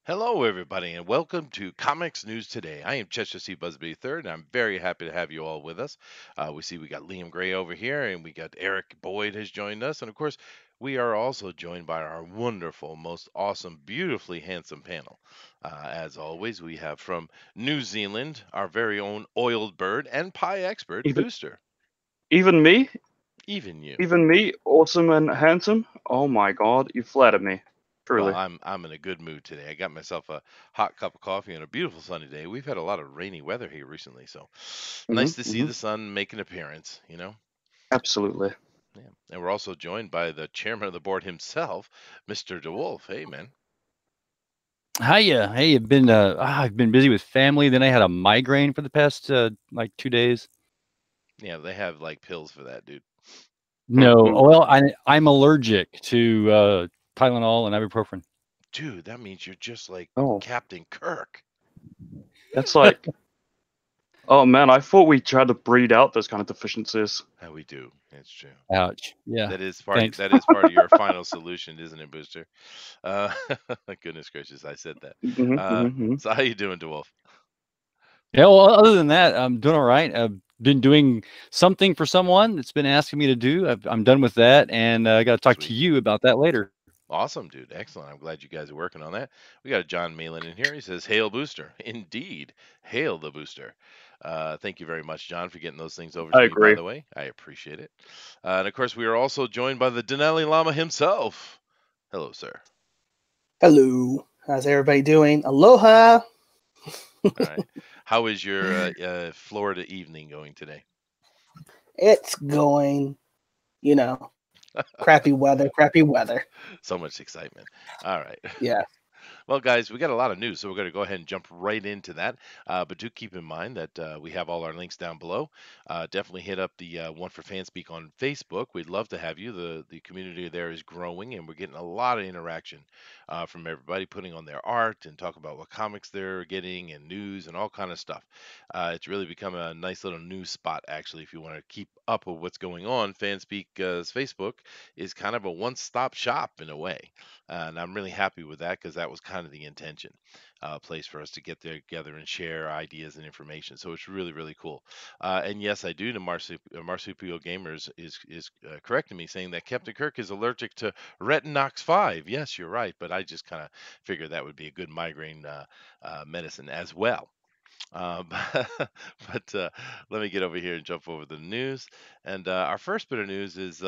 Hello, everybody, and welcome to Comics News Today. I am Chester C. Busby III, and I'm very happy to have you all with us. We got Liam Gray over here, and we got Eric Boyd has joined us, and of course, we are also joined by our wonderful, most awesome, beautifully handsome panel. As always, we have from New Zealand our very own oiled bird and pie expert, Even Booster. even me, Even you. even me, awesome and handsome. Oh my God, you flatter me, Well, truly. I'm in a good mood today. I got myself a hot cup of coffee on a beautiful sunny day. We've had a lot of rainy weather here recently, so nice to see Hmm. the sun make an appearance. Absolutely. Yeah. And we're also joined by the chairman of the board himself, Mr. DeWolf. Hey, man. Hiya. Hey, I've been busy with family. Then I had a migraine for the past like 2 days. Yeah, they have like pills for that, dude. No, well, I'm allergic to Tylenol and ibuprofen. Dude, that means you're just like Oh, Captain Kirk. that's like, oh man, I thought we tried to breed out those kind of deficiencies. How we do. It's true. Ouch. Yeah. That is part Thanks. that is part of your final solution, isn't it, Booster? Uh, goodness gracious, I said that. Hmm. Hmm. So how you doing, DeWolf? Yeah. Well, other than that, I'm doing all right. I've been doing something for someone that's been asking me to do. I'm done with that, and I got to talk to Sweet. you about that later. Awesome, dude. Excellent. I'm glad you guys are working on that. We got a John Malin in here. He says, "Hail Booster." Indeed, hail the Booster. Thank you very much, John, for getting those things over to I me. By agree. the way, I appreciate it. And of course, we are also joined by the Denali Lama himself. Hello, sir. Hello. How's everybody doing? Aloha. All right. How is your Florida evening going today? It's going, crappy weather, crappy weather. So much excitement. All right. Yeah. Well, guys, we got a lot of news, so we're going to go ahead and jump right into that. But do keep in mind that we have all our links down below. Definitely hit up the One for Fanspeak on Facebook. We'd love to have you. The community there is growing, and we're getting a lot of interaction from everybody putting on their art and talk about what comics they're getting and news and all kind of stuff. It's really become a nice little news spot, actually, if you want to keep up with what's going on. Fanspeak's Facebook is kind of a one-stop shop in a way. And I'm really happy with that because that was kind of the intention, place for us to get together and share ideas and information. So it's really, really cool. And yes, I do. The Marsupial Gamers is correcting me, saying that Captain Kirk is allergic to Retinox 5. Yes, you're right, but I just kind of figured that would be a good migraine medicine as well. Um, but let me get over here and jump over the news. And our first bit of news is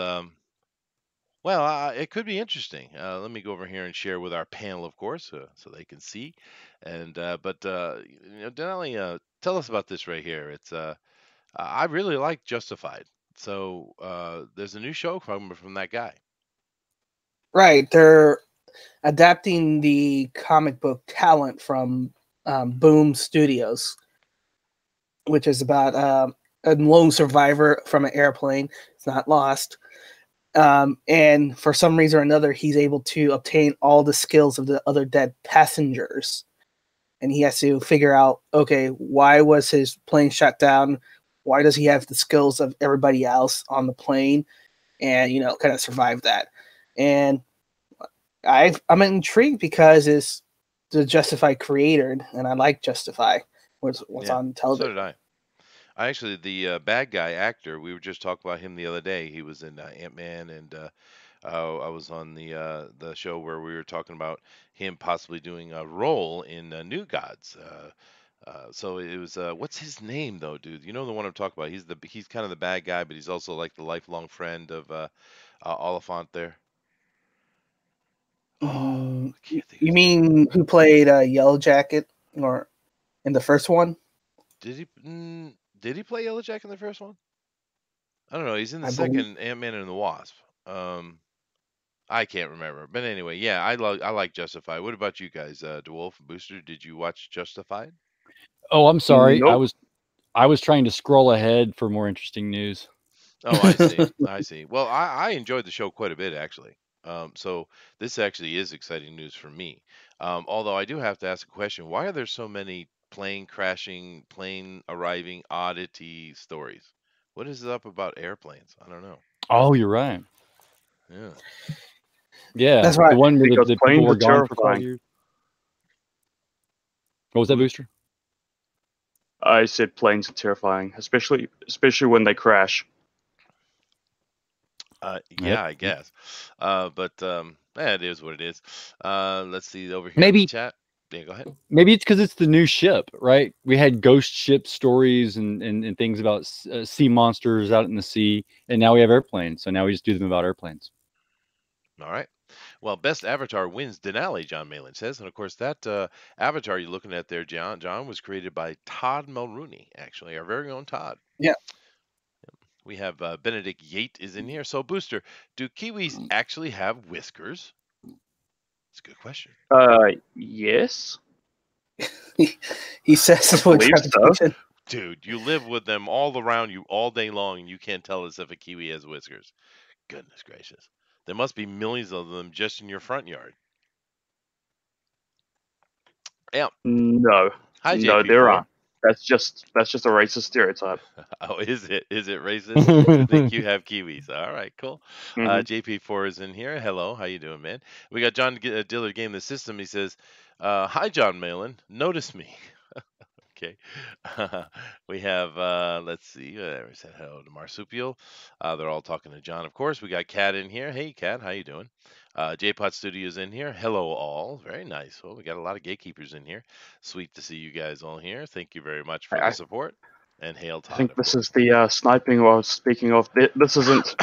well, it could be interesting. Let me go over here and share with our panel, of course, so they can see. And Denali, tell us about this right here. I really like Justified. So there's a new show from that guy. Right. They're adapting the comic book talent from Boom Studios, which is about a lone survivor from an airplane. It's not lost. And for some reason or another, he's able to obtain all the skills of the other dead passengers. And he has to figure out, okay, why was his plane shut down? Why does he have the skills of everybody else on the plane? And, kind of survive that. And I'm intrigued because it's the Justify creator, and I like Justify. What's Yeah, on so television. did I. I actually, the bad guy actor, we were just talking about him the other day. He was in Ant-Man, and I was on the show where we were talking about him possibly doing a role in New Gods. So it was what's his name though, dude? You know the one I'm talking about. He's kind of the bad guy, but he's also like the lifelong friend of Oliphant there. Oh, I can't think of You his name. mean who played Yellow Jacket or in the first one? Did he play Yellow Jack in the first one? I don't know. He's in the I believe. second Ant-Man and the Wasp. Um, I can't remember, but anyway, yeah, I like Justified. What about you guys, DeWolf and Booster? Did you watch Justified? Oh, I'm sorry. Nope. I was trying to scroll ahead for more interesting news. Oh, I see. I see. Well, I enjoyed the show quite a bit actually. So this actually is exciting news for me. Although I do have to ask a question: why are there so many plane crashing, plane arriving oddity stories? What is it up about airplanes? I don't know. Oh, you're right. Yeah. Yeah, That's right. the one where Because the people planes were are gone for 5 terrifying. years. What was that, Booster? I said planes are terrifying, especially when they crash. Yeah, I guess. But it is what it is. Let's see over here in the Maybe chat. Yeah, go ahead. maybe it's because it's the new ship, right? We had ghost ship stories and things about sea monsters out in the sea, and now we have airplanes. So now we just do them about airplanes. All right. Well, best avatar wins Denali, John Malin says, and of course that avatar you're looking at there, John, was created by Todd Mulrooney, actually, our very own Todd. Yeah. We have Benedict Yate is in here. So, Booster, do kiwis actually have whiskers? It's a good question. Yes. He says I it with believe so. trepidation. Dude, you live with them all around you all day long, and you can't tell us if a kiwi has whiskers. Goodness gracious. There must be millions of them just in your front yard. Yeah. No. Hi, No, JP4. there aren't. That's just a racist stereotype. Oh, is it? Is it racist to think you have kiwis? All right, cool. Mhm. JP4 is in here. Hello, how you doing, man? We got John Dillard Game the System. He says, "Hi, John Malin. Notice me." Okay. We have, let's see, we said hello to Marsupial. They're all talking to John, of course. We got Kat in here. Hey, Kat, how you doing? J-Pot Studios in here. Hello, all. Very nice. Well, we got a lot of gatekeepers in here. Sweet to see you guys all here. Thank you very much for the support. And hail Todd, I think of this course. is the sniping I was speaking of. This isn't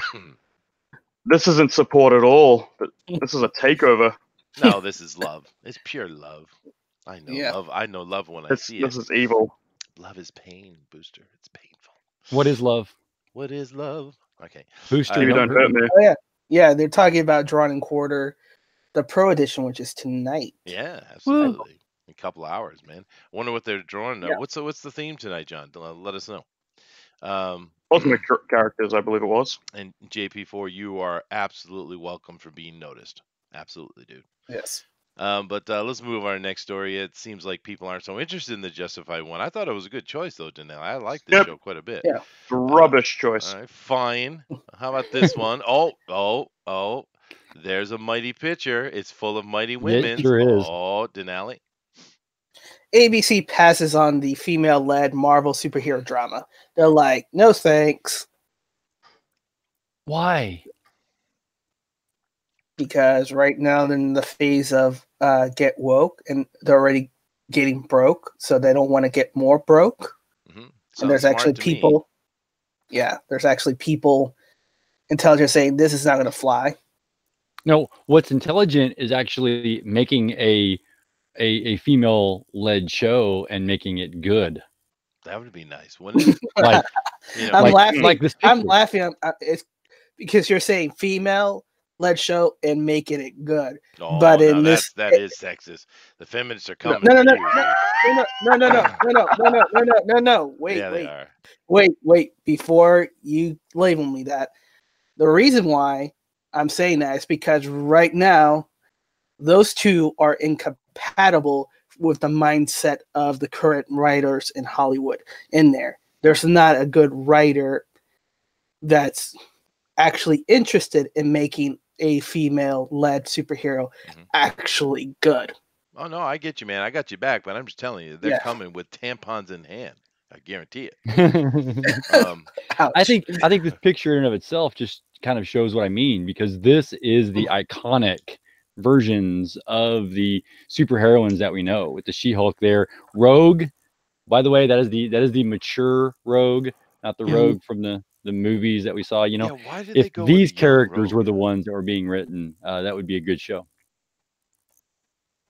support at all. But this is a takeover. No, this is love. It's pure love. I know Yeah. love. I know love when I This see it. is evil. Love is pain, Booster. It's painful. What is love? What is love? Okay. Booster, You don't hurt me. Oh yeah, yeah. They're talking about Drawn and Quarter, the Pro Edition, which is tonight. Yeah, absolutely. A couple hours, man. Wonder what they're drawing. Yeah. What's the theme tonight, John? Let us know. Ultimate characters, I believe it was. And JP4, you are absolutely welcome for being noticed. Absolutely, dude. Yes. But let's move our next story. It seems like people aren't so interested in the Justified one. I thought it was a good choice, though, Danelle. I like this show quite a bit. Yeah. Rubbish choice. All right, fine. How about this one? Oh. There's a mighty picture. It's full of mighty women. sure is. Oh, Denali. ABC passes on the female-led Marvel superhero drama. They're like, no thanks, Why? because right now they're in the phase of get woke, and they're already getting broke, so they don't want to get more broke. Mm-hmm. And there's actually people, there's actually people intelligent saying this is not going to fly. No, what's intelligent is actually making a female-led show and making it good. That would be nice, wouldn't it? Like, I'm laughing. Like this I'm picture. laughing. It's because you're saying female-led show and making it good. Oh, But now in this, that is sexist. The feminists are coming. no. Wait, Yeah, they are. wait. Before you label me that, the reason why I'm saying that is because right now, those two are incompatible with the mindset of the current writers in Hollywood. In there, there's not a good writer that's actually interested in making a female-led superhero actually good. Oh no, I get you, man. I got you back, but I'm just telling you, they're coming with tampons in hand. I guarantee it. I think this picture in and of itself just kind of shows what I mean, because this is the iconic versions of the superheroines that we know, with the She-Hulk there. Rogue, by the way, that is the mature Rogue, not the Rogue from the movies that we saw. You know, why did if they go these with the young characters Rogue? were the ones that were being written, that would be a good show.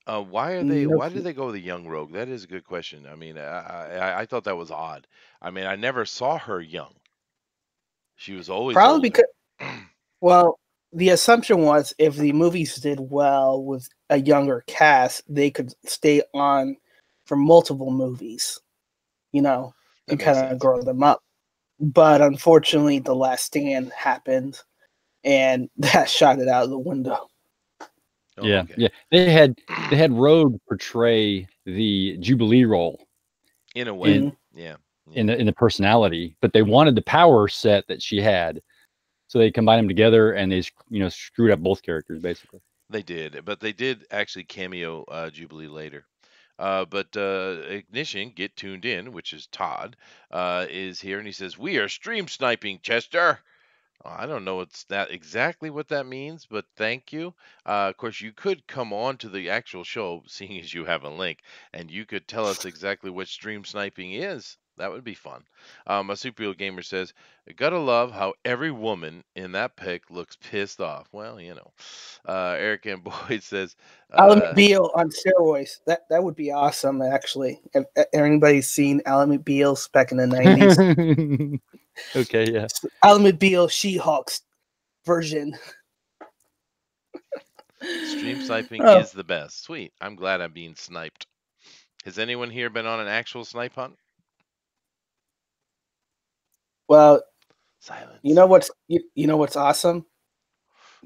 Why did they go with a young Rogue? That is a good question. I mean, I thought that was odd. I mean, I never saw her young. She was always probably older. because, well, the assumption was if the movies did well with a younger cast, they could stay on for multiple movies, you know, and kind of grow them up. But unfortunately, The Last Stand happened, and that shot it out of the window. Oh, yeah, okay. yeah. They had Rogue portray the Jubilee role In a way, yeah. in the personality, but they wanted the power set that she had, so they combined them together and they screwed up both characters basically. They did, but they did actually cameo Jubilee later. But Ignition, get tuned in, which is Todd, is here, and he says, "We are stream sniping, Chester." I don't know what's that exactly what that means, but thank you. Of course, you could come on to the actual show, seeing as you have a link, and you could tell us exactly what stream sniping is. That would be fun. A superhero gamer says, "Gotta love how every woman in that pic looks pissed off." Well, you know. Eric and Boyd says, Alan uh, Beale on steroids. That would be awesome, actually. Have anybody seen Alan Beale's back in the 90s? Okay, yeah. Alan Beale She-Hulk's version. "Stream sniping Oh, is the best." Sweet. I'm glad I'm being sniped. Has anyone here been on an actual snipe hunt? well, Silence. you know what's awesome?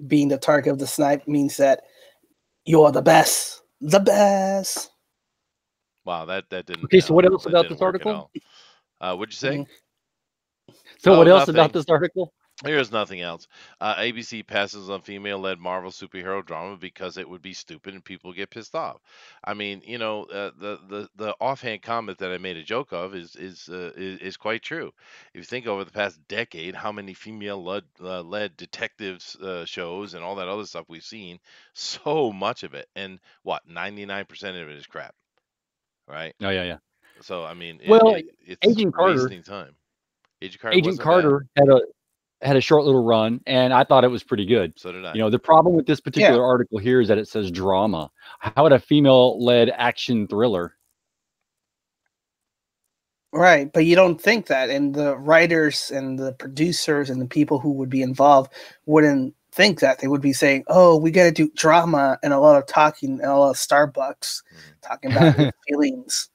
Being the target of the snipe means that you're the best. The best. Wow, that didn't. Okay, so what else that about didn't this work at article? all. What'd you say? Mhm. So Oh, what else about nothing. this article? Here's nothing else. ABC passes on female-led Marvel superhero drama because it would be stupid and people get pissed off. I mean, the offhand comment that I made a joke of is quite true. If you think over the past decade, how many female-led detectives shows and all that other stuff we've seen, so much of it, and what 99% of it is crap, right? Oh yeah, yeah. So I mean, Well, it's Agent Carter, wasting time. Agent Carter Agent wasn't bad. Carter had a short little run, and I thought it was pretty good. So did I. You know, the problem with this Yeah, particular article here is that it says drama. How would a female-led action thriller? right. But you don't think that, and the writers and the producers and the people who would be involved wouldn't think that. They would be saying, "Oh, we got to do drama and a lot of talking and a lot of Starbucks talking about their feelings."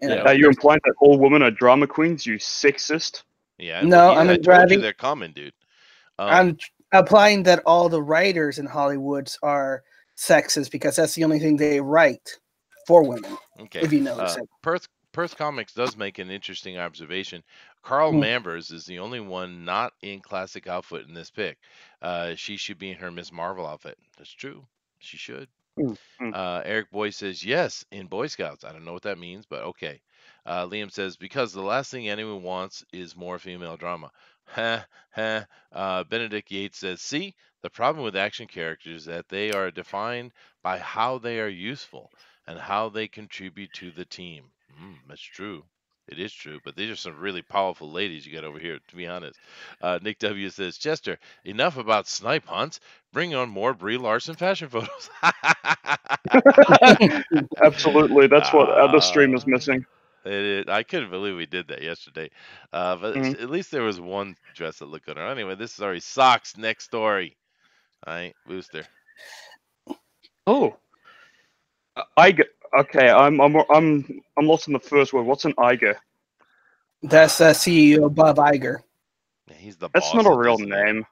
And Yeah. Are you implying that all women are drama queens, you sexist? Yeah, no, well, I'm I told you driving. they're common, dude. I'm applying that all the writers in Hollywoods are sexist because that's the only thing they write for women. Okay. If you notice it. Perth Comics does make an interesting observation. Carl Mm. Manvers is the only one not in classic outfit in this pic. She should be in her Miss Marvel outfit. That's true. She should. Mm, mm. Eric Boy says yes in Boy Scouts. I don't know what that means, but okay. Liam says because the last thing anyone wants is more female drama. Ha ha. Benedict Yates says, see, the problem with action characters is that they are defined by how they are useful and how they contribute to the team. That's true. It is true, but these are some really powerful ladies you got over here, to be honest. Nick W says, Chester, enough about snipe hunts. Bring on more Brie Larson fashion photos. Absolutely, that's what other stream is Ah, missing. I couldn't believe we did that yesterday. But Mhm. at least there was one dress that looked good. Anyway, this is already socks. Next story. All right, Booster. Oh, Iger. Okay, I'm lost in the first word. What's an Iger? That's CEO Bob Iger. Yeah, he's the That's boss not a of real Disney. name.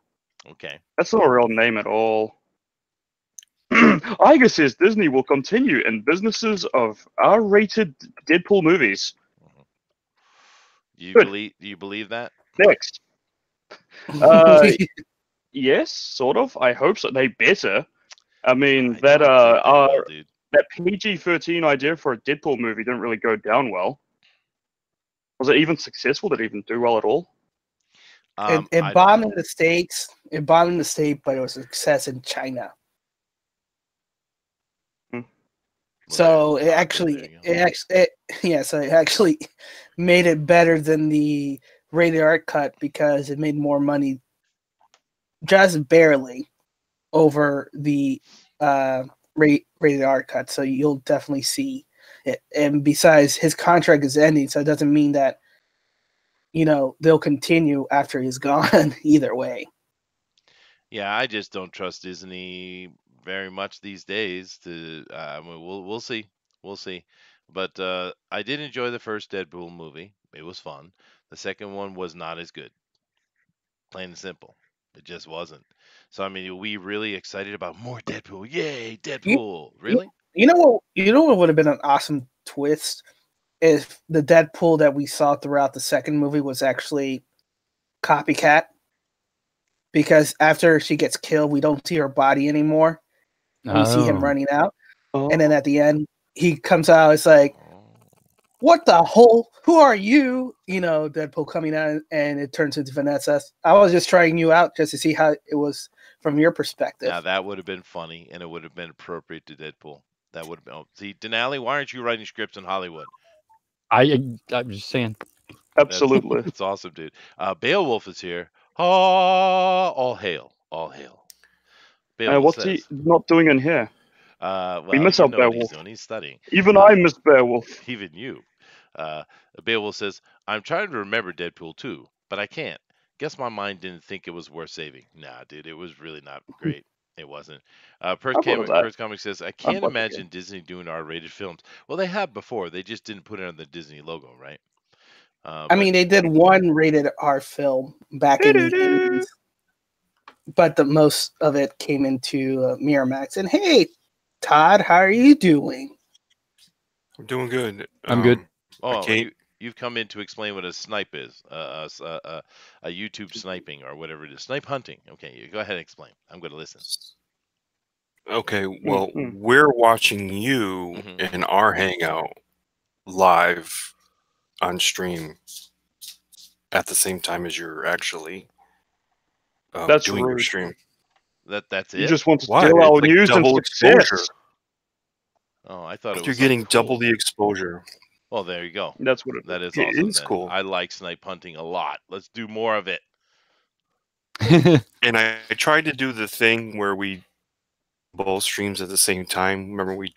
Okay. That's not a real name at all. Iger says Disney will continue in businesses of R-rated Deadpool movies. Good. Do you believe that? Next. Yes, sort of. I hope so. They better. I mean, I don't think they will, dude. that PG-13 idea for a Deadpool movie didn't really go down well. Was it even successful? Did it even do well at all? it I don't bombed know. in the States. It bombed in the States, but it was a success in China. Well, So there it you actually, go. so it actually made it better than the rated R cut because it made more money, just barely, over the rated R cut. So you'll definitely see it. And besides, his contract is ending, so it doesn't mean that they'll continue after he's gone either way. Yeah, I just don't trust Disney very much these days. I mean, we'll see, we'll see. But I did enjoy the first Deadpool movie. It was fun. The second one was not as good. Plain and simple. It just wasn't. So I mean, are we really excited about more Deadpool? Yay, You, Deadpool! you, Really? you know what would have been an awesome twist if the Deadpool that we saw throughout the second movie was actually copycat, because after she gets killed, we don't see her body anymore, and we see him Oh, running out, Oh. and then at the end, he comes out. It's like, what the whole? Who are you? You know, Deadpool coming out, and it turns into Vanessa. I was just trying you out just to see how it was from your perspective. Now that would have been funny, and it would have been appropriate to Deadpool. That would have been. Oh, see, Denali, why aren't you writing scripts in Hollywood? I'm just saying. Absolutely. It's awesome, dude. Beowulf is here. All hail, all hail. Beowulf What's says, he not doing in here? well, we miss you our know what he's Beowulf. doing. He's studying. Even I missed Beowulf. Even you. Beowulf says, I'm trying to remember Deadpool 2, but I can't. Guess my mind didn't think it was worth saving. Nah, dude, it was really not great. It wasn't. First Comic says, I can't imagine Disney doing R-rated films. Well, they have before. They just didn't put it on the Disney logo, right? I mean, they did one rated R film back in the 80s, but the most of it came into Miramax. And hey, Todd, how are you doing? I'm doing good. I'm good. Oh, you've come in to explain what a snipe is, a YouTube sniping or whatever it is, snipe hunting. Okay, you go ahead and explain. I'm going to listen. Okay, well, we're watching you in our hangout live on stream at the same time as you're actually that's doing rude. your stream. That's it. You just want to Why? steal our It's like news and double success. exposure. Oh, I thought it was. You're getting something double cool. the exposure. Well, there you go. That's what That is It awesome. is then. cool. I like snipe hunting a lot. Let's do more of it. And I tried to do the thing where we both streams at the same time. Remember we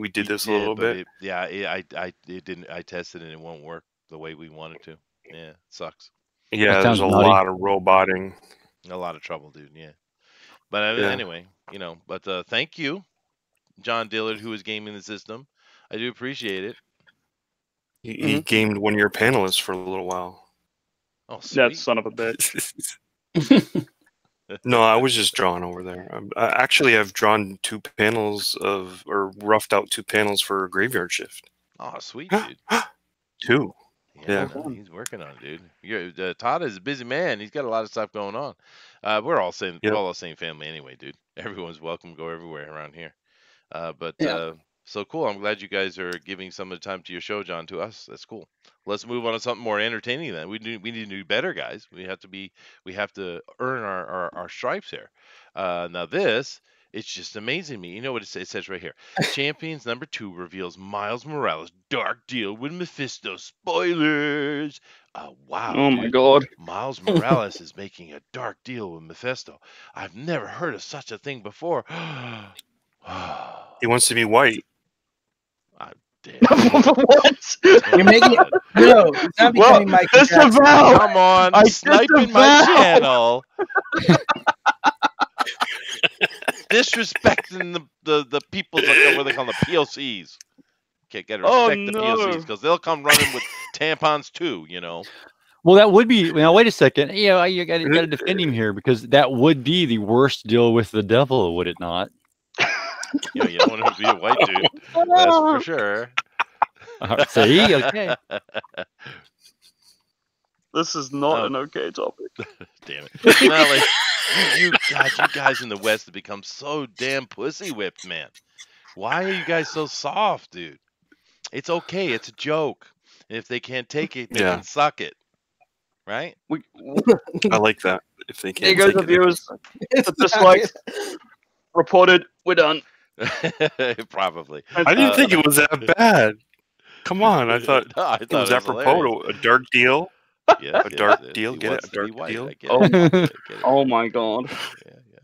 did this a little bit. It didn't. I tested it and it won't work the way we wanted to. Yeah, it sucks. Yeah, That there's sounds a naughty. lot of roboting. A lot of trouble, dude. Yeah. But Yeah. anyway, you know. But thank you, John Dillard, who is gaming the system. I do appreciate it. He gamed one of your panelists for a little while. Oh, sweet. That son of a bitch. No, I was just drawing over there. Actually, I've drawn roughed out 2 panels for Graveyard Shift. Oh, sweet, dude. 2. Yeah. No, he's working on it, dude. Todd is a busy man. He's got a lot of stuff going on. We're all the same family anyway, dude. Everyone's welcome. Go everywhere around here. So cool. I'm glad you guys are giving some of the time to your show, John, to us. That's cool. Let's move on to something more entertaining then. We need to do better, guys. We have to earn our stripes here. Now this, it's just amazing me. You know what it says right here. Champions number 2 reveals Miles Morales' dark deal with Mephisto. Spoilers. Wow. Oh dude. my god. Miles Morales is making a dark deal with Mephisto. I've never heard of such a thing before. He wants to be white. Damn. What? You're making it. No, it's not becoming Michael Jackson. Disavow! Come on, I sniping my disavow! channel. Disrespecting the people, what they call the POCs. Okay, gotta respect the POCs because they'll come running with tampons too, you know. Well, that would be. Now, wait a second. You got to defend him here because that would be the worst deal with the devil, would it not? You don't want him to be a white dude. That's for sure. See, okay. This is not an okay topic. Damn it. Finale, you guys in the West have become so damn pussy whipped, man. Why are you guys so soft, dude? It's okay. It's a joke. If they can't take it, they can suck it. Right? I like that. If they can't Here goes take the it, viewers. Just like reported, we're done. Probably. I didn't think it was that bad. Come on, I thought No, I it was hilarious. apropos. A dark deal. Yes, A dark deal. He Get wants it? A to be dark white. deal. I get Oh it. my- I get it. Oh my god. Yeah.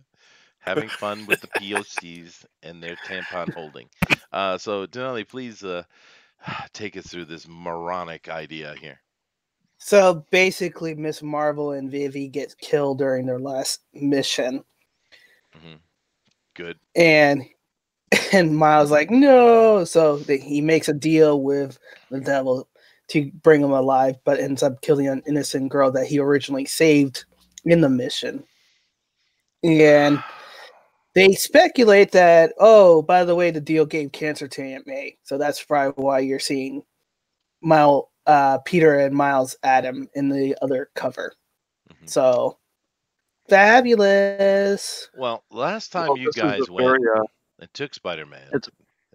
Having fun with the POCs and their tampon holding. So Denali, please take us through this moronic idea here. So basically, Miss Marvel and Vivi get killed during their last mission, Good. and Miles like no, so he makes a deal with the devil to bring him alive, but ends up killing an innocent girl that he originally saved in the mission. And they speculate that, oh, by the way, the deal gave cancer to Aunt May, so that's probably why you're seeing Peter and Miles Adam in the other cover. So fabulous. Well, last time you guys went and took SpiderMan,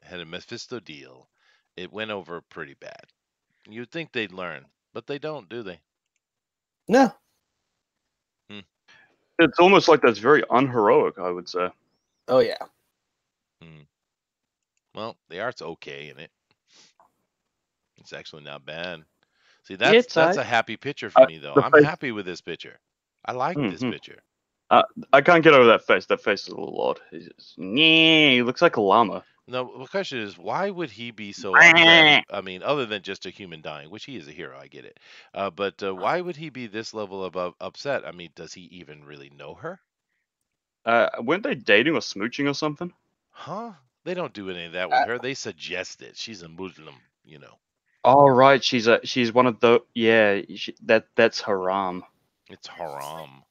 had a Mephisto deal. It went over pretty bad. You'd think they'd learn, but they don't, do they? No. It's almost like that's very unheroic, I would say. Oh yeah. Well, the art's okay in it. It's actually not bad. See, Yeah, that's it's a alright. happy picture for me, though. The I'm face- happy with this picture. I like this Mhm. picture. I can't get over that face. That face is a little odd. He looks like a llama. No, the question is, why would he be so upset? I mean, other than just a human dying, which he is a hero, I get it. But why would he be this level of upset? I mean, does he even really know her? Weren't they dating or smooching or something? Huh? They don't do any of that with her. They suggest it. She's a Muslim, you know. Oh right, she's one of the that's haram. It's haram.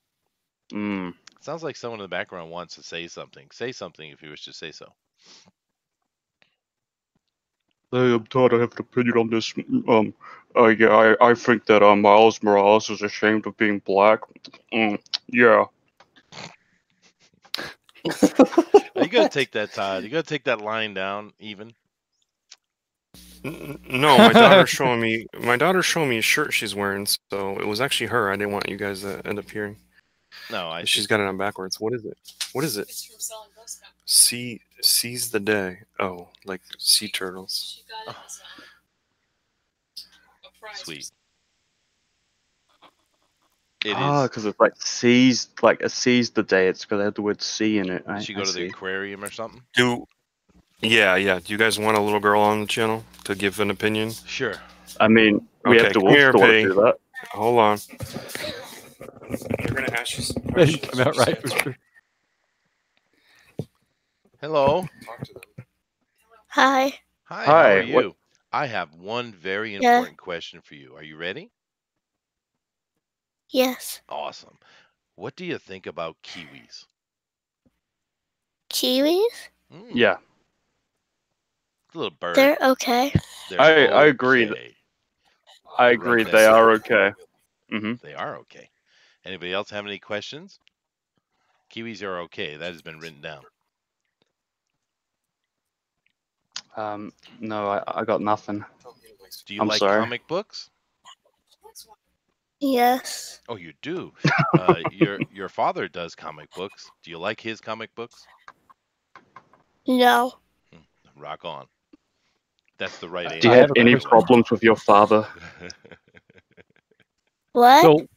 Mm. Sounds like someone in the background wants to say something. Say something if you wish to say so. Hey, I'm Todd. I have an opinion on this. Yeah, I think that Miles Morales is ashamed of being black. Yeah. You gotta take that, Todd. You gotta take that line down, even. No, my daughter's showing me. My daughter's showing me a shirt she's wearing, so it was actually her. I didn't want you guys to end up hearing. No, She's got it on backwards. What is it? What is it? It's from selling Ghost Cup. Seize the day. Oh, like sea turtles. She got it as a prize. Sweet. It Ah, is. because it's like seized, like a seized the day. It's because they had the word "sea" in it. Did she go to the aquarium or something? Yeah. Do you guys want a little girl on the channel to give an opinion? Sure. I mean, we Okay, have to come here, also Pay. do that. Hold on. They're gonna ask you some questions. About right. Hello. Talk to them. Hi. Hi. Hi, How are what- you? I have one very Yeah. important question for you. Are you ready? Yes. Awesome. What do you think about kiwis? Kiwis? Yeah, Little bird. They're okay. They're I agree. okay. I Right, agree. that's They it. are okay. Mm-hmm. They are okay. Anybody else have any questions? Kiwis are okay. That has been written down. No, I got nothing. Do you I'm like sorry. comic books? Yes. Oh, you do. Your father does comic books. Do you like his comic books? No. Rock on. That's the right answer. Do you I have have a any question. problems with your father? What? So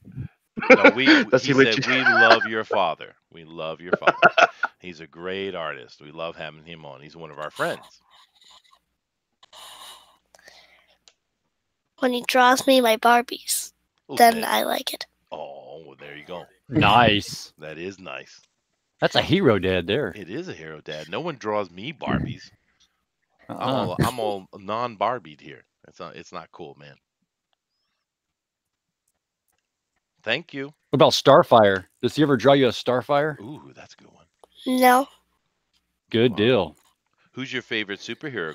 No, Does he he let said you- we love your father. We love your father. He's a great artist. We love having him on. He's one of our friends. When he draws me my Barbies, Oh, then that- I like it. oh, well, there you go. nice. That is nice. That's a hero dad there. It is a hero, Dad. No one draws me Barbies. Uh-uh. I'm all non-Barbied here. It's not cool, man. Thank you. What about Starfire? Does he ever draw you a Starfire? Ooh, that's a good one. No. Good Wow. deal. Who's your favorite superhero?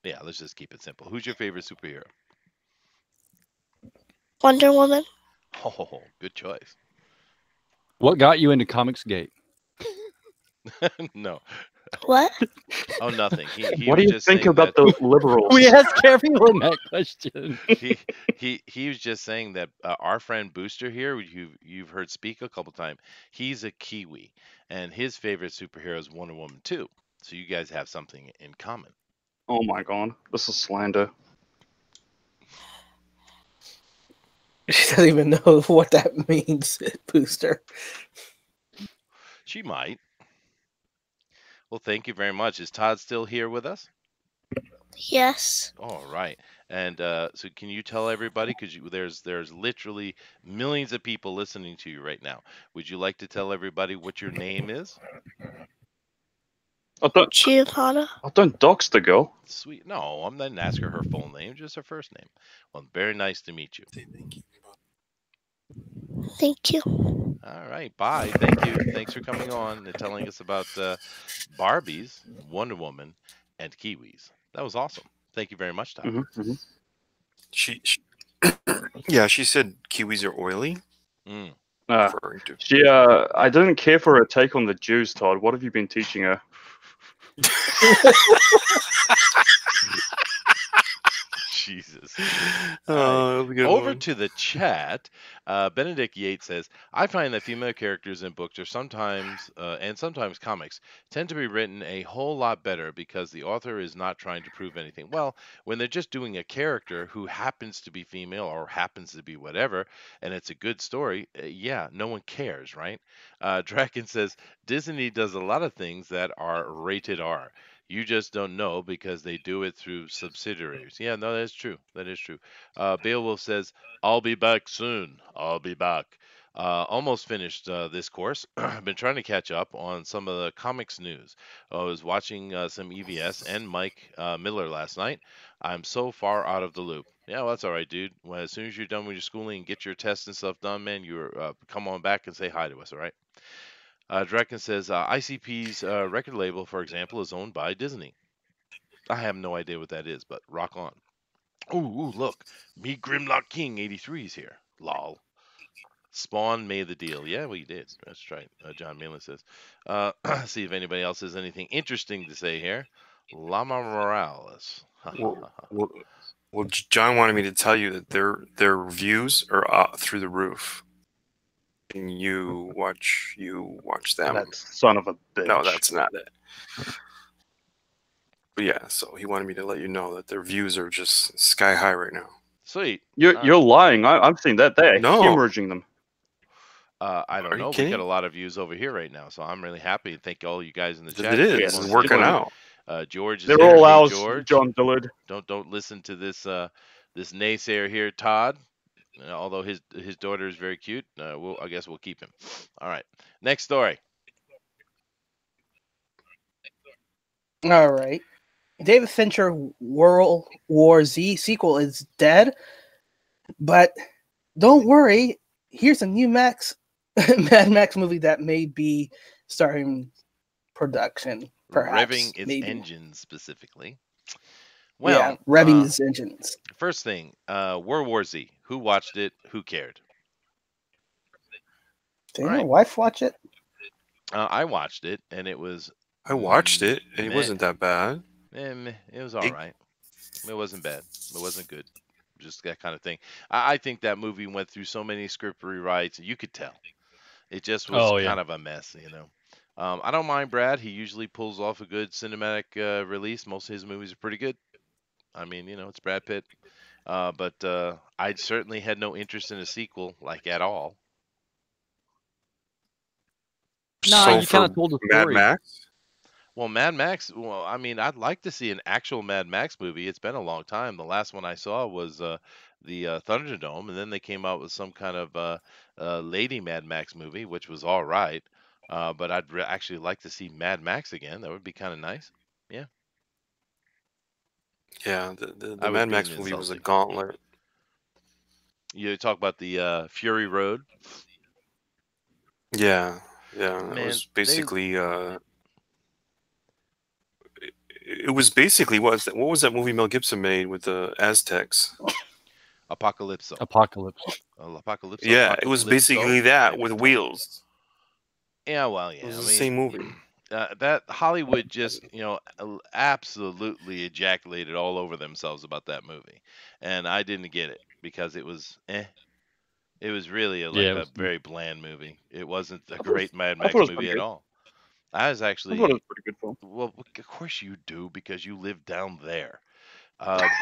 Yeah, let's just keep it simple. Who's your favorite superhero? Wonder Woman? Oh, good choice. What got you into Comics Gate? No. What? Oh, nothing. He What do was you just think saying about that, the liberals? We ask everyone that question. he was just saying that our friend Booster here, you've heard speak a couple times. He's a Kiwi, and his favorite superhero is Wonder Woman too. So you guys have something in common. Oh my god, this is slander. She doesn't even know what that means, Booster. She might. Well, thank you very much. Is Todd still here with us? Yes. All right. And so can you tell everybody, because there's literally millions of people listening to you right now. Would you like to tell everybody what your name is? Giovanna? Don't dox the girl. Sweet. No, I'm not ask her her full name, just her first name. Well, very nice to meet you. Thank you. All right. Bye. Thank you. Thanks for coming on and telling us about Barbies, Wonder Woman, and Kiwis. That was awesome. Thank you very much, Todd. She yeah, she said kiwis are oily. Mm. referring to. I didn't care for her take on the Jews, Todd. What have you been teaching her? Jesus. Oh, Over to the chat, Benedict Yates says, I find that female characters in books are sometimes, and sometimes comics, tend to be written a whole lot better because the author is not trying to prove anything. Well, when they're just doing a character who happens to be female or happens to be whatever, and it's a good story, yeah, no one cares, right? Draken says, Disney does a lot of things that are rated R. You just don't know because they do it through subsidiaries. Yeah, no, that is true. That is true. Beowulf says, I'll be back soon. I'll be back. Almost finished this course. I've been trying to catch up on some of the comics news. I was watching some EVS and Mike Miller last night. I'm so far out of the loop. Yeah, well, that's all right, dude. Well, as soon as you're done with your schooling and get your tests and stuff done, man, you come on back and say hi to us, all right? Draken says ICP's record label, for example, is owned by Disney. I have no idea what that is, but rock on. Ooh, look, me Grimlock King 83 is here. Lol. Spawn made the deal. Yeah, we did. That's right. John Malin says. See if anybody else has anything interesting to say here. Llama Morales. Well, John wanted me to tell you that their views are through the roof. And you watch them. That son of a bitch. No, that's not it. But yeah, so he wanted me to let you know that their views are just sky high right now. Sweet. You're lying. I've seen that. They're hemorrhaging them. I don't know. We got a lot of views over here right now, so I'm really happy. Thank all you guys in the chat. It is. It's working out. George is They're here. all ours, George. John Dillard. Don't listen to this this naysayer here, Todd. Although his daughter is very cute, I guess we'll keep him. All right. Next story. All right. David Fincher World War Z sequel is dead, but don't worry. Here's a new Mad Max movie that may be starting production. Perhaps Revving its maybe. engines specifically. Well, yeah, revving its engines. First thing, World War Z. Who watched it? Who cared? Did my wife watch it? I watched it, and it was. I watched it, and it wasn't that bad. It was all right. It wasn't bad. It wasn't good. Just that kind of thing. I think that movie went through so many script rewrites, and you could tell. It just was kind of a mess, you know. I don't mind Brad. He usually pulls off a good cinematic release. Most of his movies are pretty good. I mean, you know, it's Brad Pitt. But I certainly had no interest in a sequel, like, at all. No, So you kind of told the story. Mad Max? Well, Mad Max, well, I mean, I'd like to see an actual Mad Max movie. It's been a long time. The last one I saw was the Thunderdome, and then they came out with some kind of Lady Mad Max movie, which was all right. But I'd actually like to see Mad Max again. That would be kind of nice. Yeah. Yeah, the Mad Max movie was a gauntlet. You talk about the Fury Road? Yeah. Man, it was basically it was basically what was that movie Mel Gibson made with the Aztecs? Apocalypso. Yeah, it was basically that with wheels. Yeah, well, yeah. It was the same movie. That Hollywood just, you know, absolutely ejaculated all over themselves about that movie, and I didn't get it because it was It was really a very bland movie. It wasn't a great Mad Max movie at all. I was actually. I thought it was a pretty good film. Well, of course you do because you live down there. But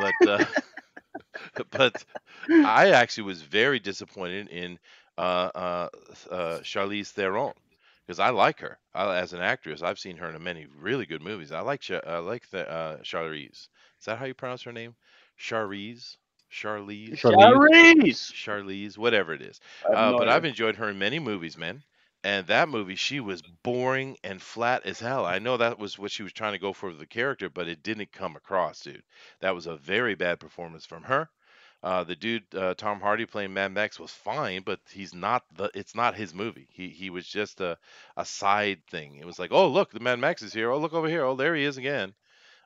I actually was very disappointed in Charlize Theron because I like her as an actress. I've seen her in many really good movies. I like Charlize. Is that how you pronounce her name? Charlize, whatever it is. But I've enjoyed her in many movies, man. And that movie, she was boring and flat as hell. I know that was what she was trying to go for the character, but it didn't come across, dude. That was a very bad performance from her. The dude, Tom Hardy playing Mad Max was fine, but it's not his movie. He was just a side thing. It was like, oh, look, the Mad Max is here. Oh, look over here. Oh, there he is again.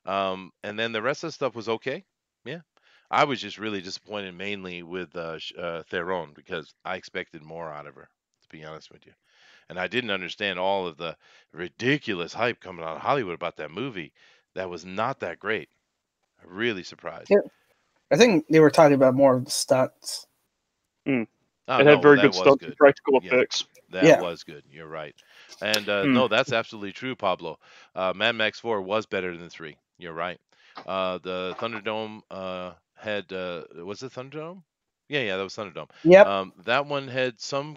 And then the rest of the stuff was okay. Yeah. I was just really disappointed mainly with Theron because I expected more out of her, to be honest with you. And I didn't understand all of the ridiculous hype coming out of Hollywood about that movie. That was not that great. I'm really surprised. Yeah. I think they were talking about more of the stunts. Mm. Oh It no, had well, very that good was stunts and good. practical Yeah, effects. that Yeah. was good. You're right. And Hmm. no, that's absolutely true, Pablo. Mad Max 4 was better than 3. You're right. The Thunderdome had was it Thunderdome? Yeah, that was Thunderdome. Yep. That one had some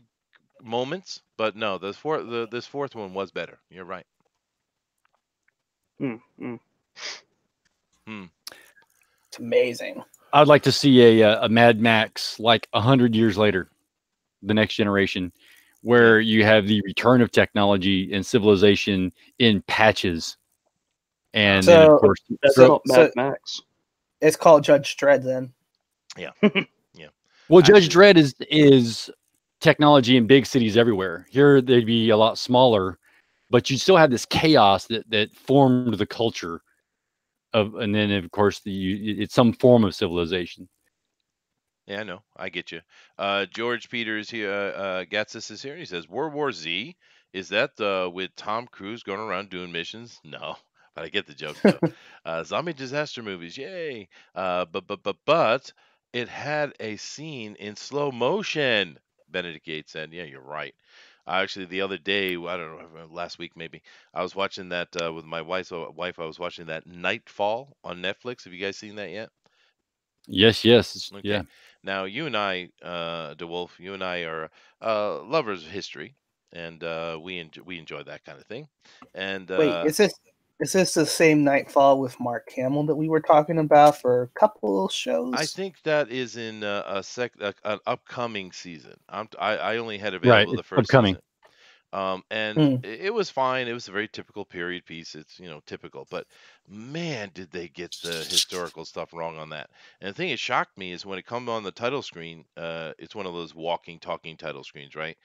moments, but no, this fourth one was better. You're right. Mm. Hmm. It's amazing. I'd like to see a Mad Max like 100 years later, the next generation, where you have the return of technology and civilization in patches, and then of So, course, That's girl- not Mad Max. it's called Judge Dredd then. Yeah. well, Judge Actually- Dredd is technology in big cities everywhere. Here they'd be a lot smaller, but you still have this chaos that formed the culture of, and then of course it's some form of civilization. Yeah, I know. I get you. George Peters here, Gatsis is here. And he says, World War Z, is that with Tom Cruise going around doing missions? No, but I get the joke though. Zombie disaster movies, yay! But it had a scene in slow motion. Benedict Yates said, "Yeah, you're right." Actually, the other day, I don't know, last week maybe, I was watching that with my wife. I was watching that Nightfall on Netflix. Have you guys seen that yet? Yes, Okay. yeah. Now, you and I, DeWolf, you and I are lovers of history, and we enjoy that kind of thing. And Wait, is this the same Nightfall with Mark Hamill that we were talking about for a couple shows? I think that is in an upcoming season. I only had Right, available the it's first upcoming. season. And Hmm. it was fine. It was a very typical period piece. It's, typical. But man, did they get the historical stuff wrong on that. And the thing that shocked me is when it comes on the title screen, it's one of those walking, talking title screens, right?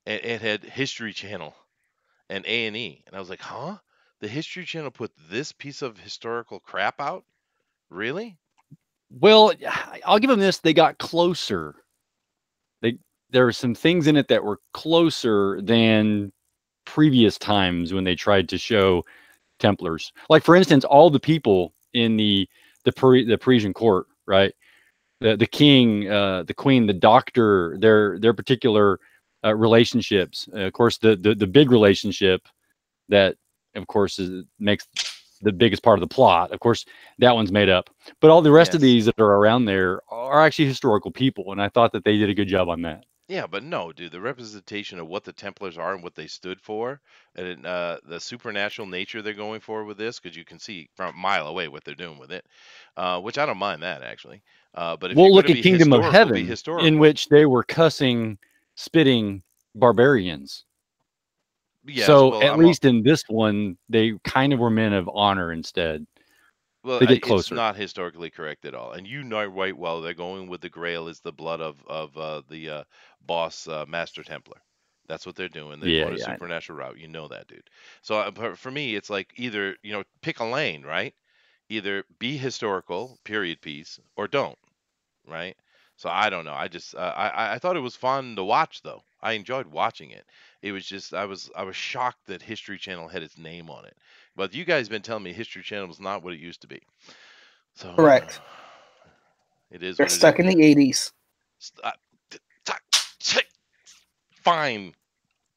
And it had History Channel and A&E. And I was like, huh? The History Channel put this piece of historical crap out? Really? Well, I'll give them this. They got closer. There were some things in it that were closer than previous times when they tried to show Templars. Like, for instance, all the people in the Parisian court, right? The king, the queen, the doctor, their particular relationships. Of course, the big relationship that, of course, makes the biggest part of the plot. Of course, that one's made up. But all the rest of Yes. these that are around there are actually historical people, and I thought that they did a good job on that. Yeah, but no, dude, the representation of what the Templars are and what they stood for, and the supernatural nature they're going for with this, because you can see from a mile away what they're doing with it, which I don't mind that actually. But if you're We'll going look to at be Kingdom of historical, be Heaven, historical. in which they were cussing, spitting barbarians. Yes, So well, at least in this one, they kind of were men of honor instead. well, They get it's closer. not historically correct at all, and you know right well they're going with the Grail is the blood of the boss Master Templar. That's what they're doing. They're Yeah, going a yeah. supernatural route. You know that, dude. So for me, it's like either pick a lane, right? Either be historical, period piece, or don't, right? So I don't know. I just I thought it was fun to watch though. I enjoyed watching it. It was just I was shocked that History Channel had its name on it. But you guys been telling me History Channel was not what it used to be. So Correct. it is They're what it stuck is. in the 80s. St- uh, Fine,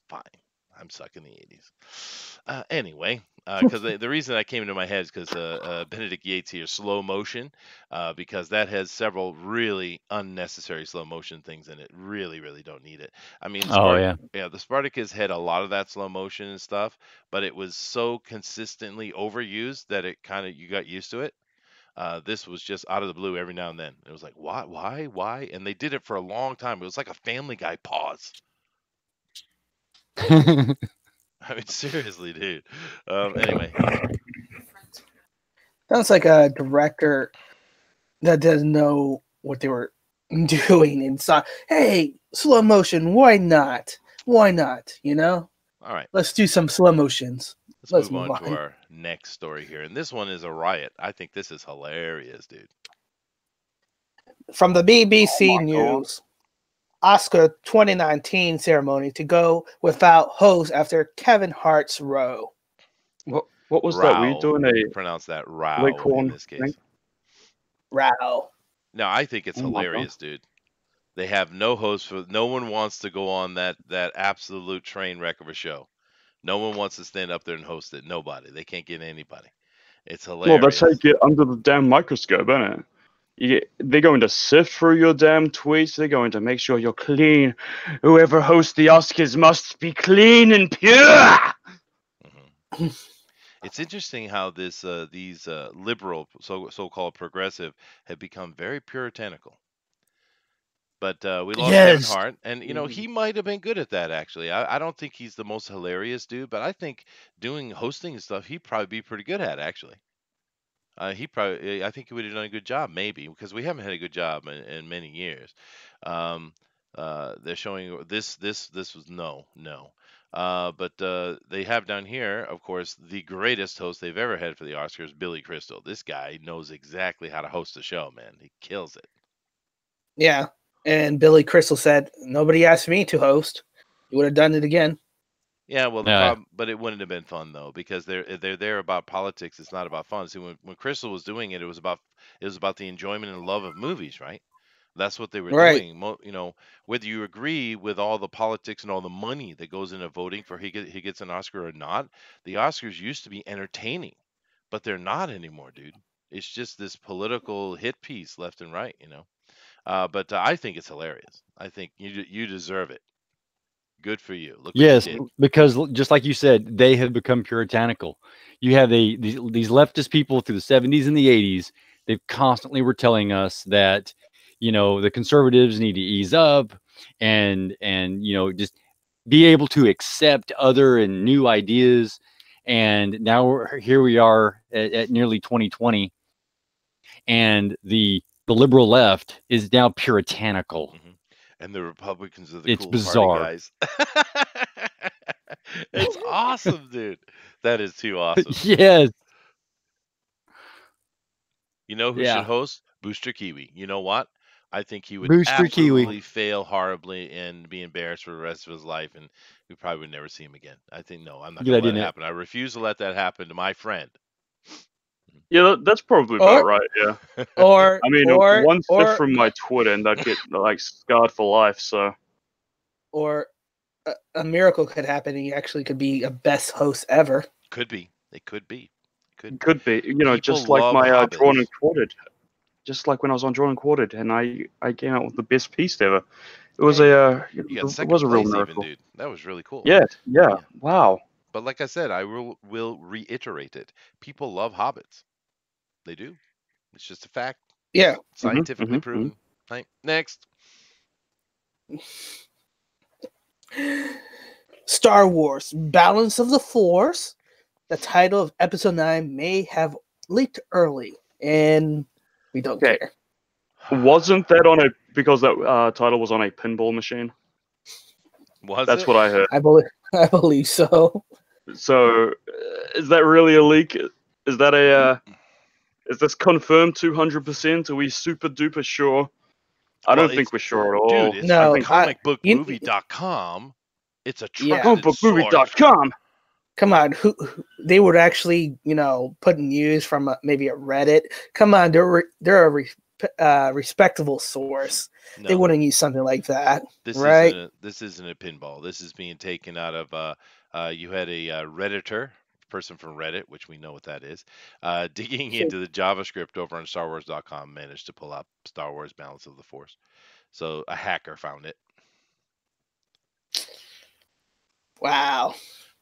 fine. I'm stuck in the 80s. Anyway, because the reason that came into my head is because Benedict Yates here, slow motion, because that has several really unnecessary slow motion things in it. Really, really don't need it. I mean, the Spartacus had a lot of that slow motion and stuff, but it was so consistently overused that it kind of you got used to it. This was just out of the blue every now and then. It was like, why? And they did it for a long time. It was like a Family Guy pause. I mean, seriously, dude. Anyway, Sounds like a director that doesn't know what they were doing inside. Hey, slow motion, why not? Why not? all right. Let's do some slow motions. Let's move on to our next story here. And this one is a riot. I think this is hilarious, dude. From the BBC Oh my God. News. Oscar 2019 ceremony to go without host after Kevin Hart's row. What was that? Were you Row. doing a Pronounce that row in Leghorn this case. thing? Row. No, I think it's Oh my God. hilarious, dude. They have no host for. No one wants to go on that absolute train wreck of a show. No one wants to stand up there and host it. Nobody. They can't get anybody. It's Well, that's how you hilarious. get under the damn microscope, isn't it? They're going to sift through your damn tweets. They're going to make sure you're clean. Whoever hosts the Oscars must be clean and pure. hmm It's interesting how these liberal, so-called progressive, have become very puritanical. But we lost Kevin Yes. Hart, and he might have been good at that. Actually, I don't think he's the most hilarious dude, but I think doing hosting and stuff, he'd probably be pretty good at. Actually, I think he would have done a good job, maybe, because we haven't had a good job in many years. Um, they're showing this was no. But they have down here, of course, the greatest host they've ever had for the Oscars, Billy Crystal. This guy knows exactly how to host a show, man. He kills it. Yeah. And Billy Crystal said, "Nobody asked me to host. You would have done it again." Yeah, well, the Yeah. problem, but it wouldn't have been fun though, because they're there about politics. It's not about fun. See, when Crystal was doing it, it was about the enjoyment and love of movies, right? That's what they were Right. doing. Whether you agree with all the politics and all the money that goes into voting for he gets an Oscar or not, the Oscars used to be entertaining, but they're not anymore, dude. It's just this political hit piece left and right, But I think it's hilarious. I think you deserve it. Good for you. Look what you Yes, did. because just like you said, they have become puritanical. You have these leftist people through the 70s and the 80s. They constantly were telling us that, the conservatives need to ease up and just be able to accept other and new ideas. And now here we are at nearly 2020, and the liberal left is now puritanical. hmm And the Republicans are the It's cool party bizarre. guys. It's awesome, dude. That is too awesome. Yes. You know who should Yeah. host? Booster Kiwi. You know what? I think he would Booster Kiwi. absolutely fail horribly and be embarrassed for the rest of his life, and we probably would never see him again. I think no, I'm not Good going to idea, let it Nick. happen. I refuse to let that happen to my friend. Yeah, that's probably about right. Yeah. Or I mean, or one step or from my Twitter and I'd get like scarred for life. So or a miracle could happen, and he actually could be a best host ever. Could be. It could be. could be, People just like love my Drawn and hobbits. Quartered. Just like when I was on Drawn and Quartered, and I came out with the best piece ever. It was Hey, it You got was second a real place, even, miracle. dude. That was really cool. Yeah. Yeah. Wow. But like I said, I will reiterate it. People love hobbits. They do. It's just a fact. Yeah. Scientifically proven. Right. Next. Star Wars: Balance of the Force. The title of Episode 9 may have leaked early, and we don't Okay. care. Wasn't that because that title was on a pinball machine? That's it? what I heard. I believe so. So, is that really a leak? Is that is this confirmed 200%? Are we super duper sure? I don't think we're sure at all. Dude, it's No, from comicbookmovie.com. It's a Yeah. trusted source. Comicbookmovie.com. Come on, who they would actually, put news from maybe a Reddit. Come on, they're a respectable source. No, They wouldn't use something like that, this right? this isn't a pinball. This is being taken out of. You had a Redditor person from Reddit, which we know what that is, digging into the JavaScript over on StarWars.com, managed to pull up Star Wars: Balance of the Force. So a hacker found it. Wow.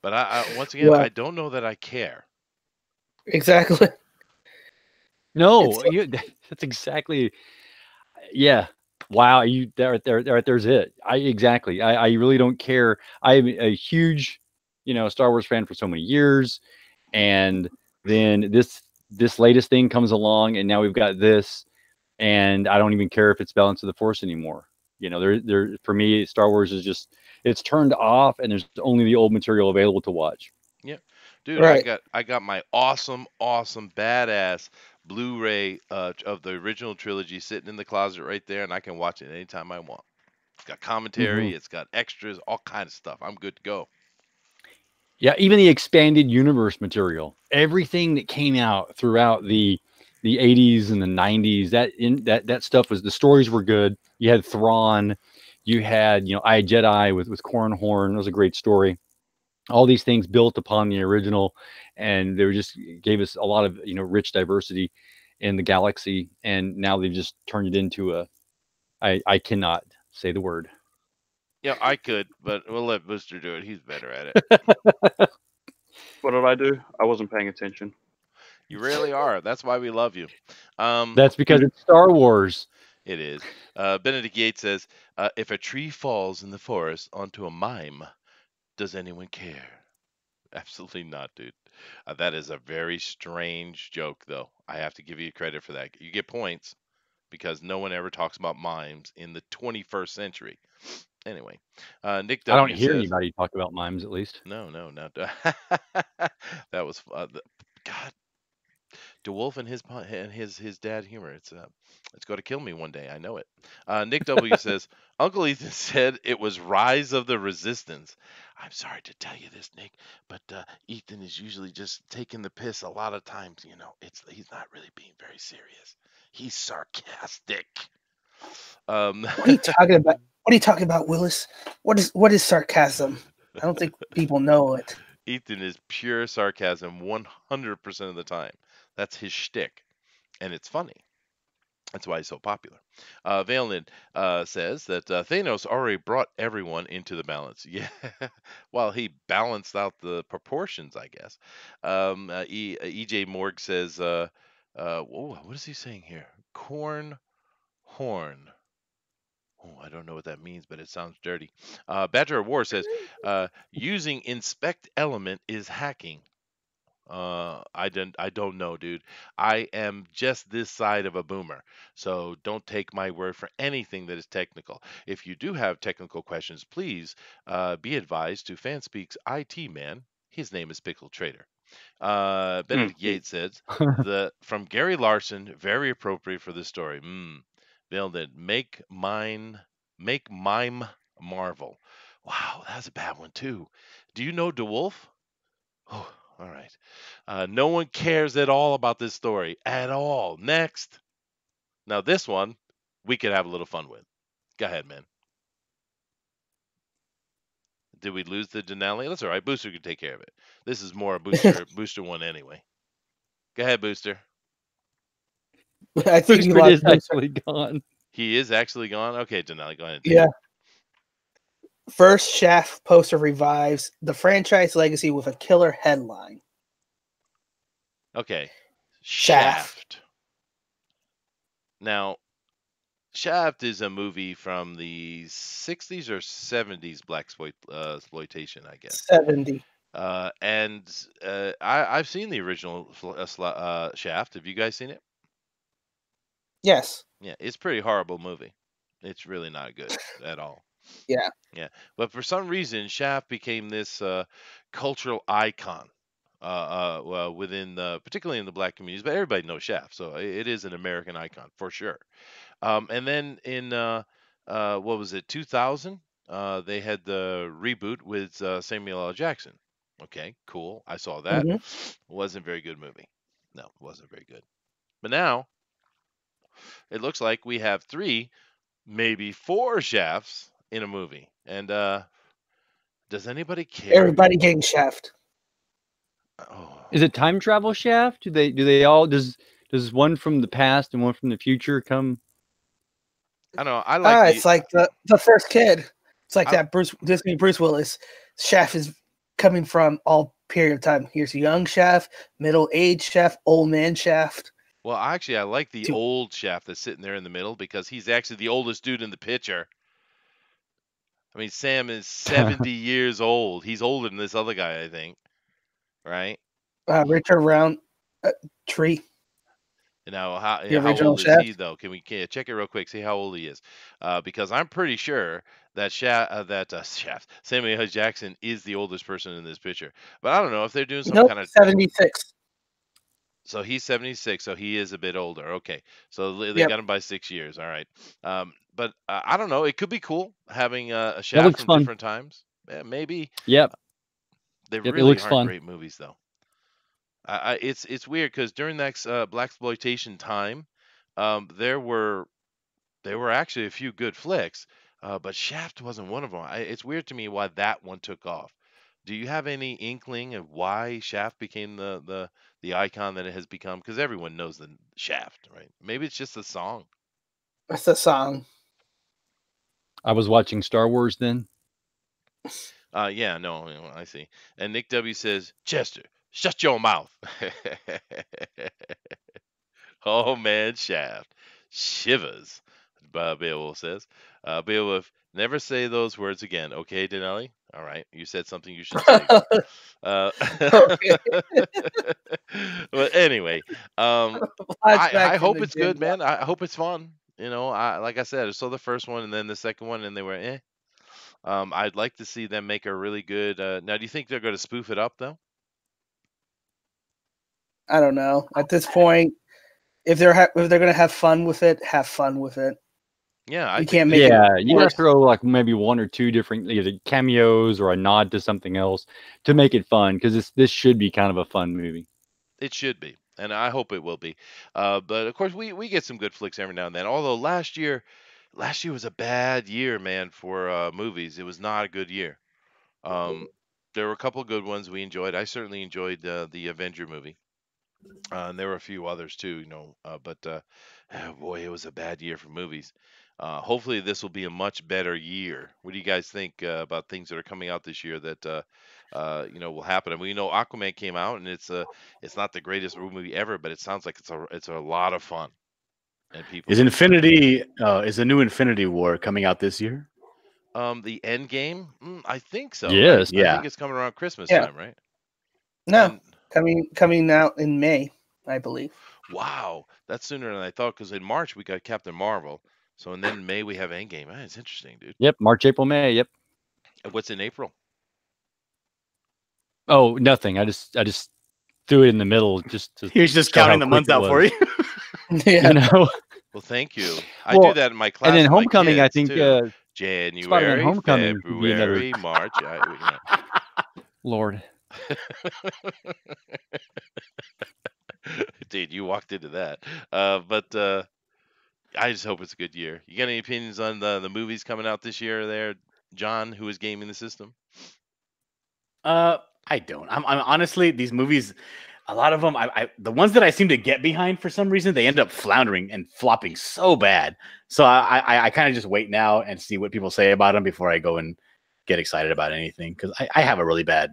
But I once again, Well- I don't know that I care. Exactly. No, that's exactly. Yeah. Wow. There's it. Exactly. I really don't care. I'm a huge, Star Wars fan for so many years, and then this latest thing comes along, and now we've got this, and I don't even care if it's Balance of the Force anymore. There for me, Star Wars is just, it's turned off, and there's only the old material available to watch. Yep. Dude, Right. I got my awesome badass Blu-ray of the original trilogy sitting in the closet right there, and I can watch it anytime I want. It's got commentary. Mhm. It's got extras, all kinds of stuff. I'm good to go. Yeah, even the expanded universe material, everything that came out throughout the 80s and the 90s, that stuff was, the stories were good. You had Thrawn, you had, I Jedi with Cornhorn. That was a great story. All these things built upon the original, and they were just gave us a lot of rich diversity in the galaxy. And now they've just turned it into I cannot say the word. Yeah, I could, but we'll let Booster do it. He's better at it. What did I do? I wasn't paying attention. You really are. That's why we love you. That's because it's Star Wars. It is. Benedict Yates says, if a tree falls in the forest onto a mime, does anyone care? Absolutely not, dude. That is a very strange joke, though. I have to give you credit for that. You get points because no one ever talks about mimes in the 21st century. Anyway, Nick I don't W hear says, anybody talk about mimes, at least. no, not that was God. DeWolf and his dad humor. It's going to kill me one day. I know it. Nick W says Uncle Ethan said it was Rise of the Resistance. I'm sorry to tell you this, Nick, but Ethan is usually just taking the piss a lot of times. He's not really being very serious. He's sarcastic. What are you talking about? What are you talking about, Willis? What is sarcasm? I don't think people know it. Ethan is pure sarcasm 100% of the time. That's his shtick, and it's funny. That's why he's so popular. Valenid says that Thanos already brought everyone into the balance. Yeah, well, he balanced out the proportions, I guess. EJ Morg says, whoa, what is he saying here? Corn horn. Oh, I don't know what that means, but it sounds dirty. Badger of War says, using inspect element is hacking. I don't know, dude. I am just this side of a boomer, so don't take my word for anything that is technical. If you do have technical questions, please be advised to Fanspeak's IT man. His name is Pickle Trader. Benedict Yates said from Gary Larson, very appropriate for this story. Bill did make mime marvel. Wow, that's a bad one too. Do you know DeWolf? Oh, all right. No one cares at all about this story at all. Next. Now this one we could have a little fun with. Go ahead, man. Did we lose the Denali? That's all right. Booster can take care of it. This is more a booster one anyway. Go ahead, Booster. I think Booster is actually gone. He is actually gone. Okay, Denali, go ahead. Yeah. First Shaft poster revives the franchise legacy with a killer headline. Okay. Shaft. Now, Shaft is a movie from the 60s or 70s black exploitation, I guess. 70. And I've seen the original Shaft. Have you guys seen it? Yes. Yeah, it's a pretty horrible movie. It's really not good at all. Yeah. Yeah, but for some reason, Shaft became this cultural icon within, particularly in the black communities. But everybody knows Shaft, so it is an American icon for sure. And then in what was it, 2000? They had the reboot with Samuel L. Jackson. Okay, cool. I saw that. Wasn't a very good movie. No, it wasn't very good. But now it looks like we have 3, maybe 4 Shafts in a movie. And does anybody care? Everybody getting Shaft. Oh. Is it time travel Shaft? Do they all does one from the past and one from the future come? I don't know. I like it's like the first kid. It's like that Bruce Willis. Shaft is coming from all period of time. Here's young Shaft, middle age Shaft, old man Shaft. Well, actually, I like the old Shaft that's sitting there in the middle because he's actually the oldest dude in the picture. I mean, Sam is 70 years old. He's older than this other guy, I think. Right? Richard Roundtree. Now, how old is he, though? Can we check it real quick, see how old he is? Because I'm pretty sure that Samuel L. Jackson is the oldest person in this picture. But I don't know if they're doing some kind of 76. So he's 76, so he is a bit older. Okay, so they got him by 6 years. All right. but I don't know. It could be cool having a That Shaft looks from fun. different times. Yeah, maybe. Yep. They Yep, it really looks aren't fun. great movies though. It's weird because during that black exploitation time, there were actually a few good flicks, but Shaft wasn't one of them. It's weird to me why that one took off. Do you have any inkling of why Shaft became the icon that it has become? Because everyone knows the Shaft, right? Maybe it's just the song. That's the song. I was watching Star Wars then. Yeah, no, I see. And Nick W says, Chester, shut your mouth. Oh man, Shaft. Shivers. Beowulf says. Beowulf, never say those words again, okay, Denali? All right, you said something you should say. Uh, Okay. but anyway, Flashback I to hope the it's gym. good, man. I hope it's fun. You know, like I said, I saw the first one and then the second one, and they were eh. I'd like to see them make a really good. Now, do you think they're going to spoof it up though? I don't know. At this point, if they're gonna have fun with it, have fun with it. Yeah, I You think can't they make should. Yeah, you gotta worse. throw like maybe one or two different either cameos or a nod to something else to make it fun because this should be kind of a fun movie. It should be, and I hope it will be. But of course, we get some good flicks every now and then. Although last year was a bad year, man, for movies. It was not a good year. Um, there were a couple of good ones we enjoyed. I certainly enjoyed the Avenger movie. And there were a few others too, but oh boy, it was a bad year for movies. Hopefully, this will be a much better year. What do you guys think about things that are coming out this year that will happen? And we know Aquaman came out, and it's not the greatest movie ever, but it sounds like it's a lot of fun, and people Is are enjoying it. is the new Infinity War coming out this year? The End Game, I think so, right? Yes. I Yeah. think it's coming around Christmas Yeah. time, right? No, And coming out in May, I believe. wow, that's sooner than I thought. Because in March we got Captain Marvel, so and then May we have Endgame. Man, it's interesting, dude. Yep. March, April, May. Yep. And what's in April? Oh, nothing. I just threw it in the middle just to He's just show how counting the quick months it out for was. you. Yeah. You know. Well, thank you. I Well, do that in my class. And then with my Homecoming, I kids, think too. Spider-Man January, Homecoming could be another. February, March. Lord. Dude, you walked into that. But I just hope it's a good year. You got any opinions on the movies coming out this year there, John, who is gaming the system? I don't. I'm honestly, these movies, a lot of them, the ones that I seem to get behind for some reason, they end up floundering and flopping so bad. So I kind of just wait now and see what people say about them before I go and get excited about anything. Because I have a really bad,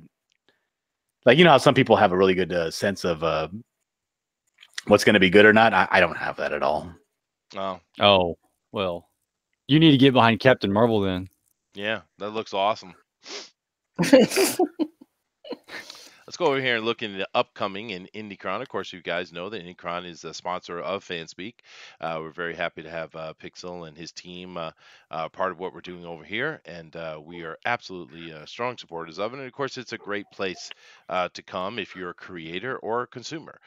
like, you know how some people have a really good sense of what's going to be good or not. I don't have that at all. Oh, well. You need to get behind Captain Marvel then. Yeah, that looks awesome. Let's go over here and look into the upcoming in IndieCron. Of course, you guys know that IndieCron is a sponsor of Fanspeak. We're very happy to have Pixel and his team part of what we're doing over here, and we are absolutely strong supporters of it. And of course, it's a great place to come if you're a creator or a consumer.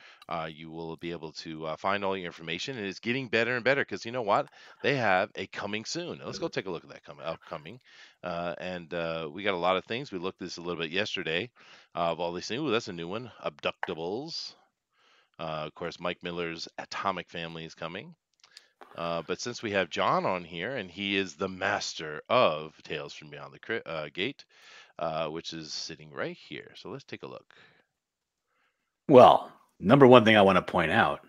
You will be able to find all your information, and it's getting better and better because you know what? They have a coming soon. Let's go take a look at that upcoming. And we got a lot of things. We looked at this a little bit yesterday of all these things. Ooh, that's a new one. Abductables. Of course, Mike Miller's Atomic Family is coming. But since we have John on here, and he is the master of Tales from Beyond the Gate, which is sitting right here. So let's take a look. Well, number one thing I want to point out.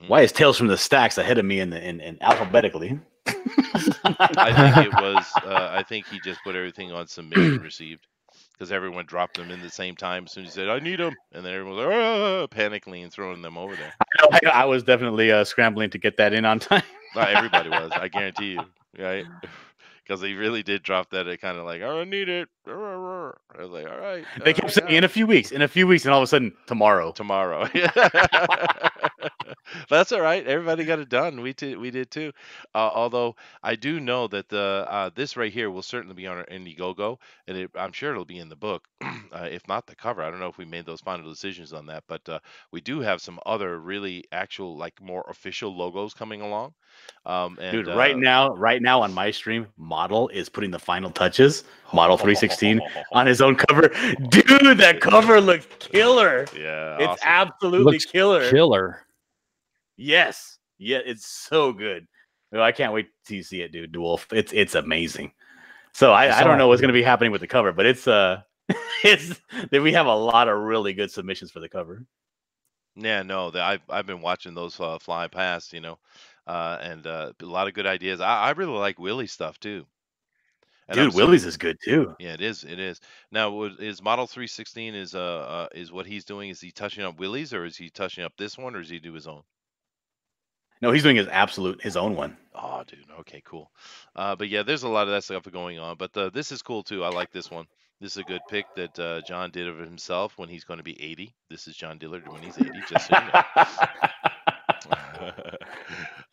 Why is Tales from the Stacks ahead of me in alphabetically? I think it was. I think he just put everything on submission received because everyone dropped them in the same time. As soon as he said, "I need them," and then everyone was panicking and throwing them over there. I was definitely scrambling to get that in on time. Everybody was. I guarantee you, right? Because they really did drop that. It kind of like, "Oh, I need it." I was like, "All right." They kept saying in a few weeks, and all of a sudden tomorrow. Tomorrow. That's all right. Everybody got it done. We did too. Although I do know that the this right here will certainly be on our Indiegogo, and I'm sure it'll be in the book, if not the cover. I don't know if we made those final decisions on that, but we do have some other really actual, like, more official logos coming along. Dude, And right now on my stream, Model is putting the final touches. Model 316 on his own cover. Dude, that cover looks killer. Yeah, It's awesome. absolutely Looks killer. killer. Yes. Yeah, it's so good. Oh, I can't wait till you see it, dude. Wolf. It's amazing. So I don't know what's gonna be happening with the cover, but it's it's we have a lot of really good submissions for the cover. Yeah, no, I've been watching those fly past, and a lot of good ideas. I really like Willie's stuff too. And I'm Dude, assuming, Willie's is good too. yeah, it is, it is. Now, is Model 316 is what he's doing? Is he touching up Willie's, or is he touching up this one, or does he do his own? No, he's doing his own one. Oh, dude. Okay, cool. But yeah, there's a lot of that stuff going on. But this is cool too. I like this one. This is a good pick that John did of himself when he's going to be 80. This is John Dillard when he's 80. Just so you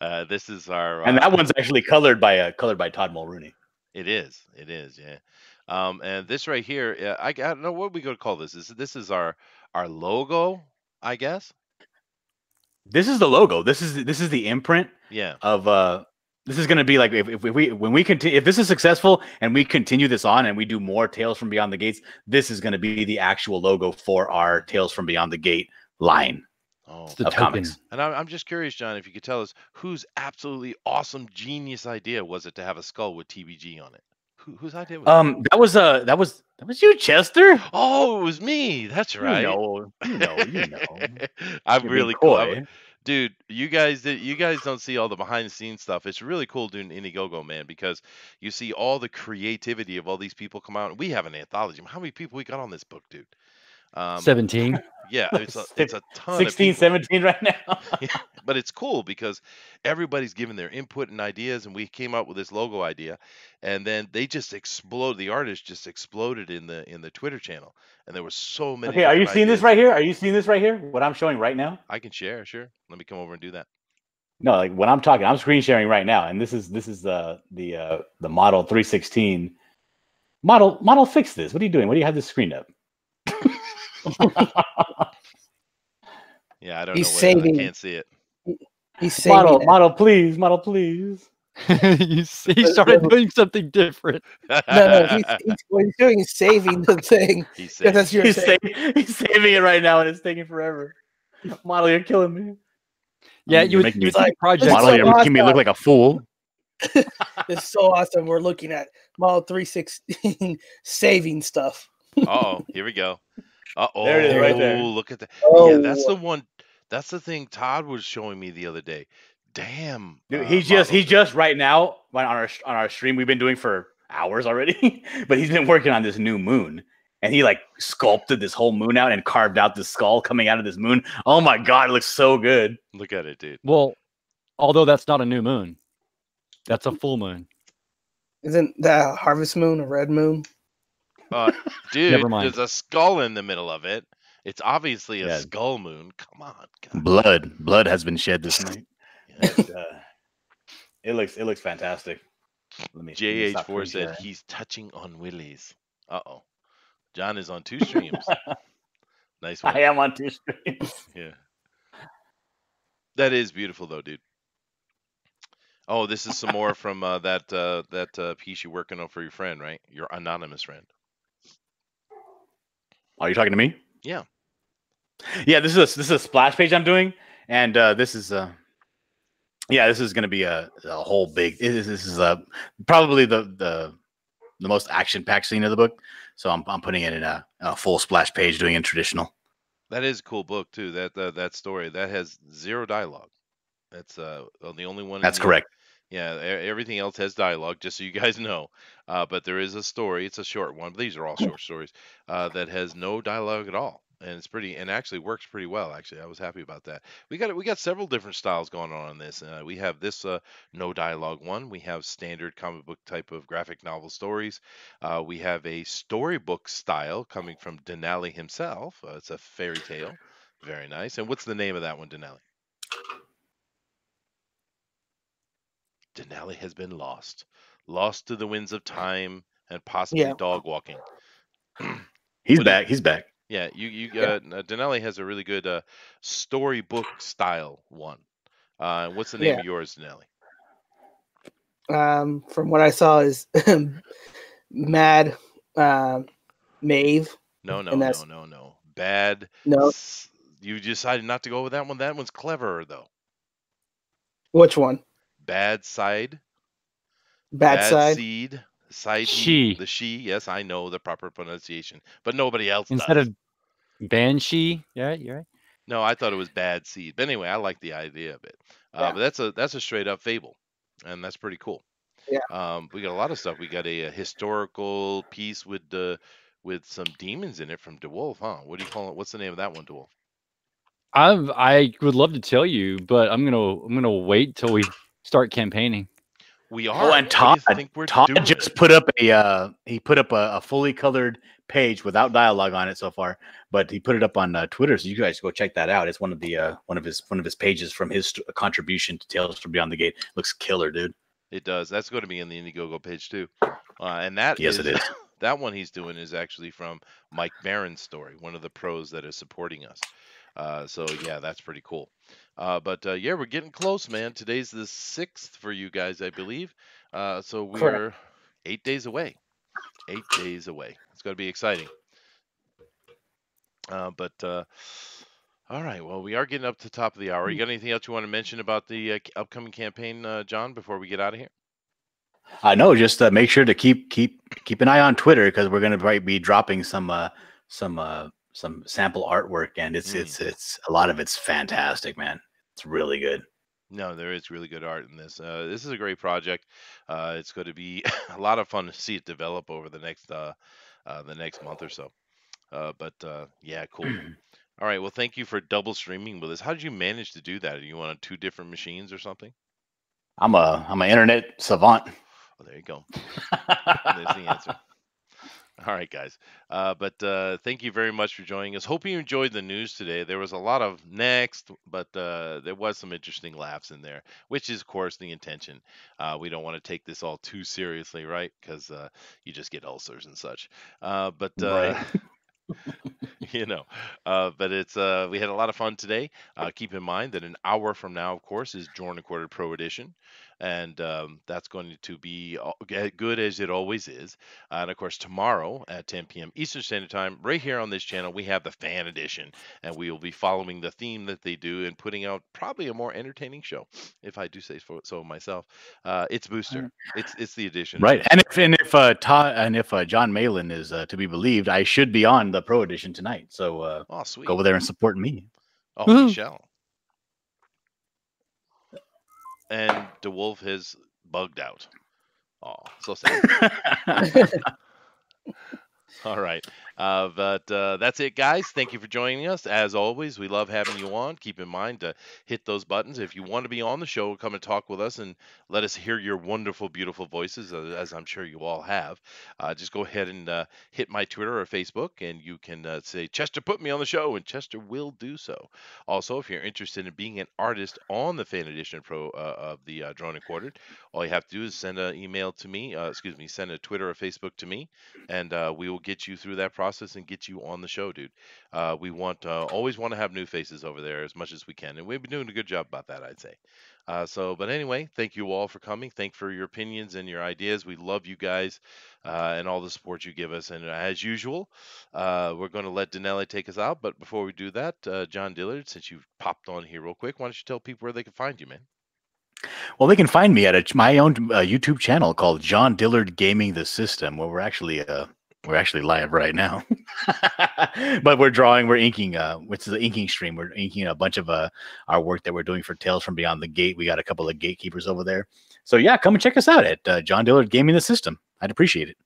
know. This is our. And that one's actually colored by Todd Mulrooney. It is. It is. Yeah. And this right here, I don't know what we going to call this. This is our logo, I guess. This is the logo. This is the imprint. Yeah. Of this is going to be like if we continue, if this is successful and we continue this on and we do more Tales from Beyond the Gates, this is going to be the actual logo for our Tales from Beyond the Gate line. Oh, the of token. comics. And I'm just curious, John, if you could tell us whose absolutely awesome genius idea was it to have a skull with TBG on it? Whose idea was it? That was you, Chester. Oh, it was me. That's right. You know. I'm You're really being cool. coy. Dude, you guys don't see all the behind the scenes stuff. It's really cool doing Indiegogo, man, because you see all the creativity of all these people come out. We have an anthology. How many people we got on this book, dude? 17. Yeah, it's a ton 16, of people. 17 right now. But it's cool because everybody's giving their input and ideas, and we came up with this logo idea, and then they just exploded. The artist just exploded in the Twitter channel, and there was so many. Okay, are you different seeing this ideas. right here? Are you seeing this right here? What I'm showing right now? I can share, sure. Let me come over and do that. No, like when I'm talking, I'm screen sharing right now, and this is the Model 316. Model, fix this. What are you doing? What do you have this screen up? Yeah, I don't He's know. I saving. can't see it. He's saving it. Model, please. He started doing something different. No, what he's doing is saving the thing. He's Because that's saving. your He's saving it right now, and it's taking forever. Model, you're killing me. Yeah, You're you would making think me like, project. this is Model, so you're making me look awesome. like a fool. It's so awesome. We're looking at Model 316 saving stuff. Oh, here we go. Oh, There it is, right there. look at that. Oh. Yeah, that's the one. That's the thing Todd was showing me the other day. Damn. Dude, Model he just right now on our stream we've been doing for hours already, but he's been working on this new moon, and he like sculpted this whole moon out and carved out the skull coming out of this moon. Oh my god, it looks so good. Look at it, dude. Well, although that's not a new moon, that's a full moon. Isn't that a harvest moon, a red moon? Dude, Never mind. there's a skull in the middle of it. It's obviously a Yeah. skull moon. Come on. God. Blood has been shed this night. Yeah. And, it looks fantastic. Let me stop JH4 said sharing. he's touching on Willie's. Uh-oh. John is on 2 streams. Nice one. I am on 2 streams. Yeah. That is beautiful though, dude. Oh, this is some more from that piece you're working on for your friend, right? Your anonymous friend. Are you talking to me? Yeah. Yeah, this is a splash page I'm doing, and this is this is going to be a whole big. This is probably the most action packed scene of the book. So I'm putting it in a full splash page, doing it traditional. That is a cool book too. That story that has 0 dialogue. That's the only one. That's correct. Yeah, everything else has dialogue, just so you guys know. But there is a story. It's a short one. But these are all short stories that has no dialogue at all, and it's pretty, and actually works pretty well. Actually, I was happy about that. We got several different styles going on this. We have this no dialogue one. We have standard comic book type of graphic novel stories. We have a storybook style coming from Denali himself. It's a fairy tale. Very nice. And what's the name of that one, Denali? Denali has been lost to the winds of time and possibly Yeah. dog walking. He's What do you- back. He's back. Yeah, Denali has a really good storybook style one. What's the name Yeah. of yours, Denali? From what I saw is Mad Maeve. No, no, And no, that's no, no. Bad. no. You decided not to go with that one. That one's cleverer though. Which one? Bad side. Bad Bad side. seed. Side She. the she. Yes, I know the proper pronunciation, but nobody else Instead does. of Banshee. Yeah, you're right. No, I thought it was bad seed. But anyway, I like the idea of it. Yeah. But that's a straight up fable, and that's pretty cool. Yeah. We got a lot of stuff. We got a historical piece with some demons in it from DeWolf, huh? What do you call it? What's the name of that one, DeWolf? I would love to tell you, but I'm gonna wait till we start campaigning. We are. Oh, and What Todd, do you think we're Todd doing? just put up a fully colored page without dialogue on it so far, but he put it up on Twitter, so you guys go check that out. It's one of his pages from his contribution to Tales from Beyond the Gate. Looks killer, dude. It does. That's going to be in the Indiegogo page too. And that Yes, is, it is. that one he's doing is actually from Mike Barron's story, one of the pros that is supporting us. So yeah, that's pretty cool. But yeah, we're getting close, man. Today's the 6th for you guys, I believe. So we're 8 days away. 8 days away. It's going to be exciting. All right. Well, we are getting up to the top of the hour. You got anything else you want to mention about the upcoming campaign, John, before we get out of here? I know. Just make sure to keep an eye on Twitter, because we're going to be dropping some sample artwork, and it's a lot of it's fantastic, man. It's really good. No, there is really good art in this. This is a great project. It's going to be a lot of fun to see it develop over the next month or so. Yeah, cool. All right. Well, thank you for double streaming with us. How did you manage to do that? Are you on 2 different machines or something? I'm an internet savant. Oh, there you go. There's the answer. All right, guys. Thank you very much for joining us. Hope you enjoyed the news today. There was a lot of next, but there was some interesting laughs in there, which is, of course, the intention. We don't want to take this all too seriously, right? Because you just get ulcers and such. Right. But it's we had a lot of fun today. Keep in mind that an hour from now, of course, is Drawn and Quartered Pro Edition, and that's going to be good as it always is. And of course, tomorrow at 10 p.m. Eastern Standard Time, right here on this channel, we have the Fan Edition, and we will be following the theme that they do and putting out probably a more entertaining show, if I do say so myself. It's Booster. It's the edition, right? And if John Malin is to be believed, I should be on the Pro Edition tonight. So oh, sweet. Go over there and support me. Oh, we shall. And DeWolf has bugged out. Oh, so sad. All right. That's it, guys. Thank you for joining us. As always, we love having you on. Keep in mind to hit those buttons. If you want to be on the show, come and talk with us and let us hear your wonderful, beautiful voices, as I'm sure you all have. Just go ahead and hit my Twitter or Facebook, and you can say, Chester, put me on the show, and Chester will do so. Also, if you're interested in being an artist on the Fan Edition Pro of the Drawn and Quartered, all you have to do is send an email to me, send a Twitter or Facebook to me, and we will get you through that process and get you on the show, dude. We always want to have new faces over there as much as we can, and we've been doing a good job about that, I'd say. But anyway, thank you all for coming. Thank for your opinions and your ideas. We love you guys and all the support you give us. And as usual, we're going to let Denali take us out. But before we do that, John Dillard, since you've popped on here real quick, why don't you tell people where they can find you, man? Well, they can find me at my own YouTube channel called John Dillard Gaming the System, where we're actually live right now. But we're inking, which is the inking stream. We're inking a bunch of our work that we're doing for Tales from Beyond the Gate. We got a couple of gatekeepers over there. So yeah, come and check us out at John Dillard Gaming the System. I'd appreciate it.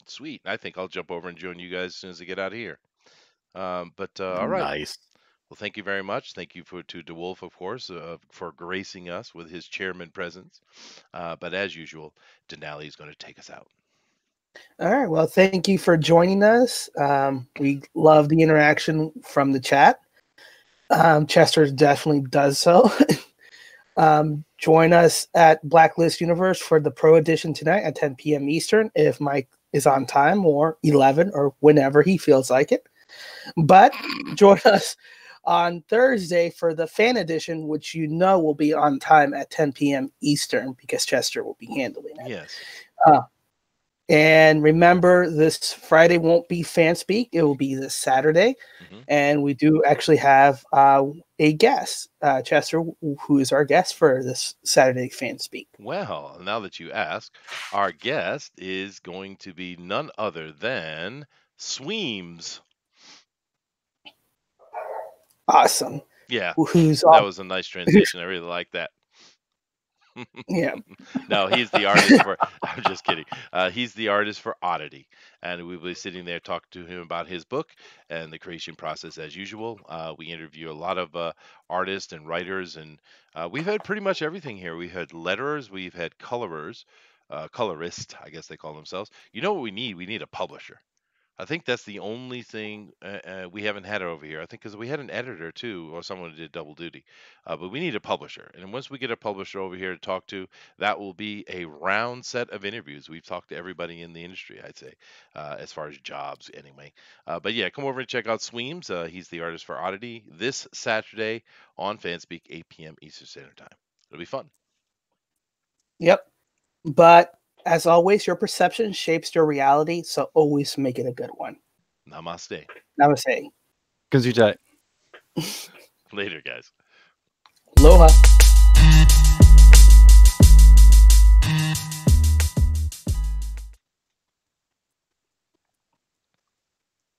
Sweet. I think I'll jump over and join you guys as soon as I get out of here. All right. Nice. Well, thank you very much. Thank you to DeWolf, of course, for gracing us with his chairman presence. But as usual, Denali is going to take us out. All right. Well, thank you for joining us. We love the interaction from the chat. Chester definitely does so. Join us at Blacklist Universe for the Pro Edition tonight at 10 p.m. Eastern, if Mike is on time, or 11, or whenever he feels like it. But join us on Thursday for the Fan Edition, which will be on time at 10 p.m. Eastern, because Chester will be handling it. Yes. And remember, this Friday won't be Fan Speak. It will be this Saturday. Mm-hmm. And we do actually have a guest, Chester, who is our guest for this Saturday Fan Speak. Well, now that you ask, our guest is going to be none other than Sweems. Awesome. Yeah, Who's that was a nice transition. I really like that. Yeah. No, he's the artist for. I'm just kidding. He's the artist for Oddity, and we'll be sitting there talking to him about his book and the creation process as usual. We interview a lot of artists and writers, and we've had pretty much everything here. We've had letterers, we've had colorers, colorists, I guess they call themselves. You know what we need? We need a publisher. I think that's the only thing we haven't had over here. I think because we had an editor too, or someone who did double duty. But we need a publisher. And once we get a publisher over here to talk to, that will be a round set of interviews. We've talked to everybody in the industry, I'd say, as far as jobs anyway. But yeah, come over and check out Sweems. He's the artist for Oddity this Saturday on Fanspeak, 8 p.m. Eastern Standard Time. It'll be fun. Yep. But as always, your perception shapes your reality, so always make it a good one. Namaste. Namaste. Gesundheit. Later, guys. Aloha.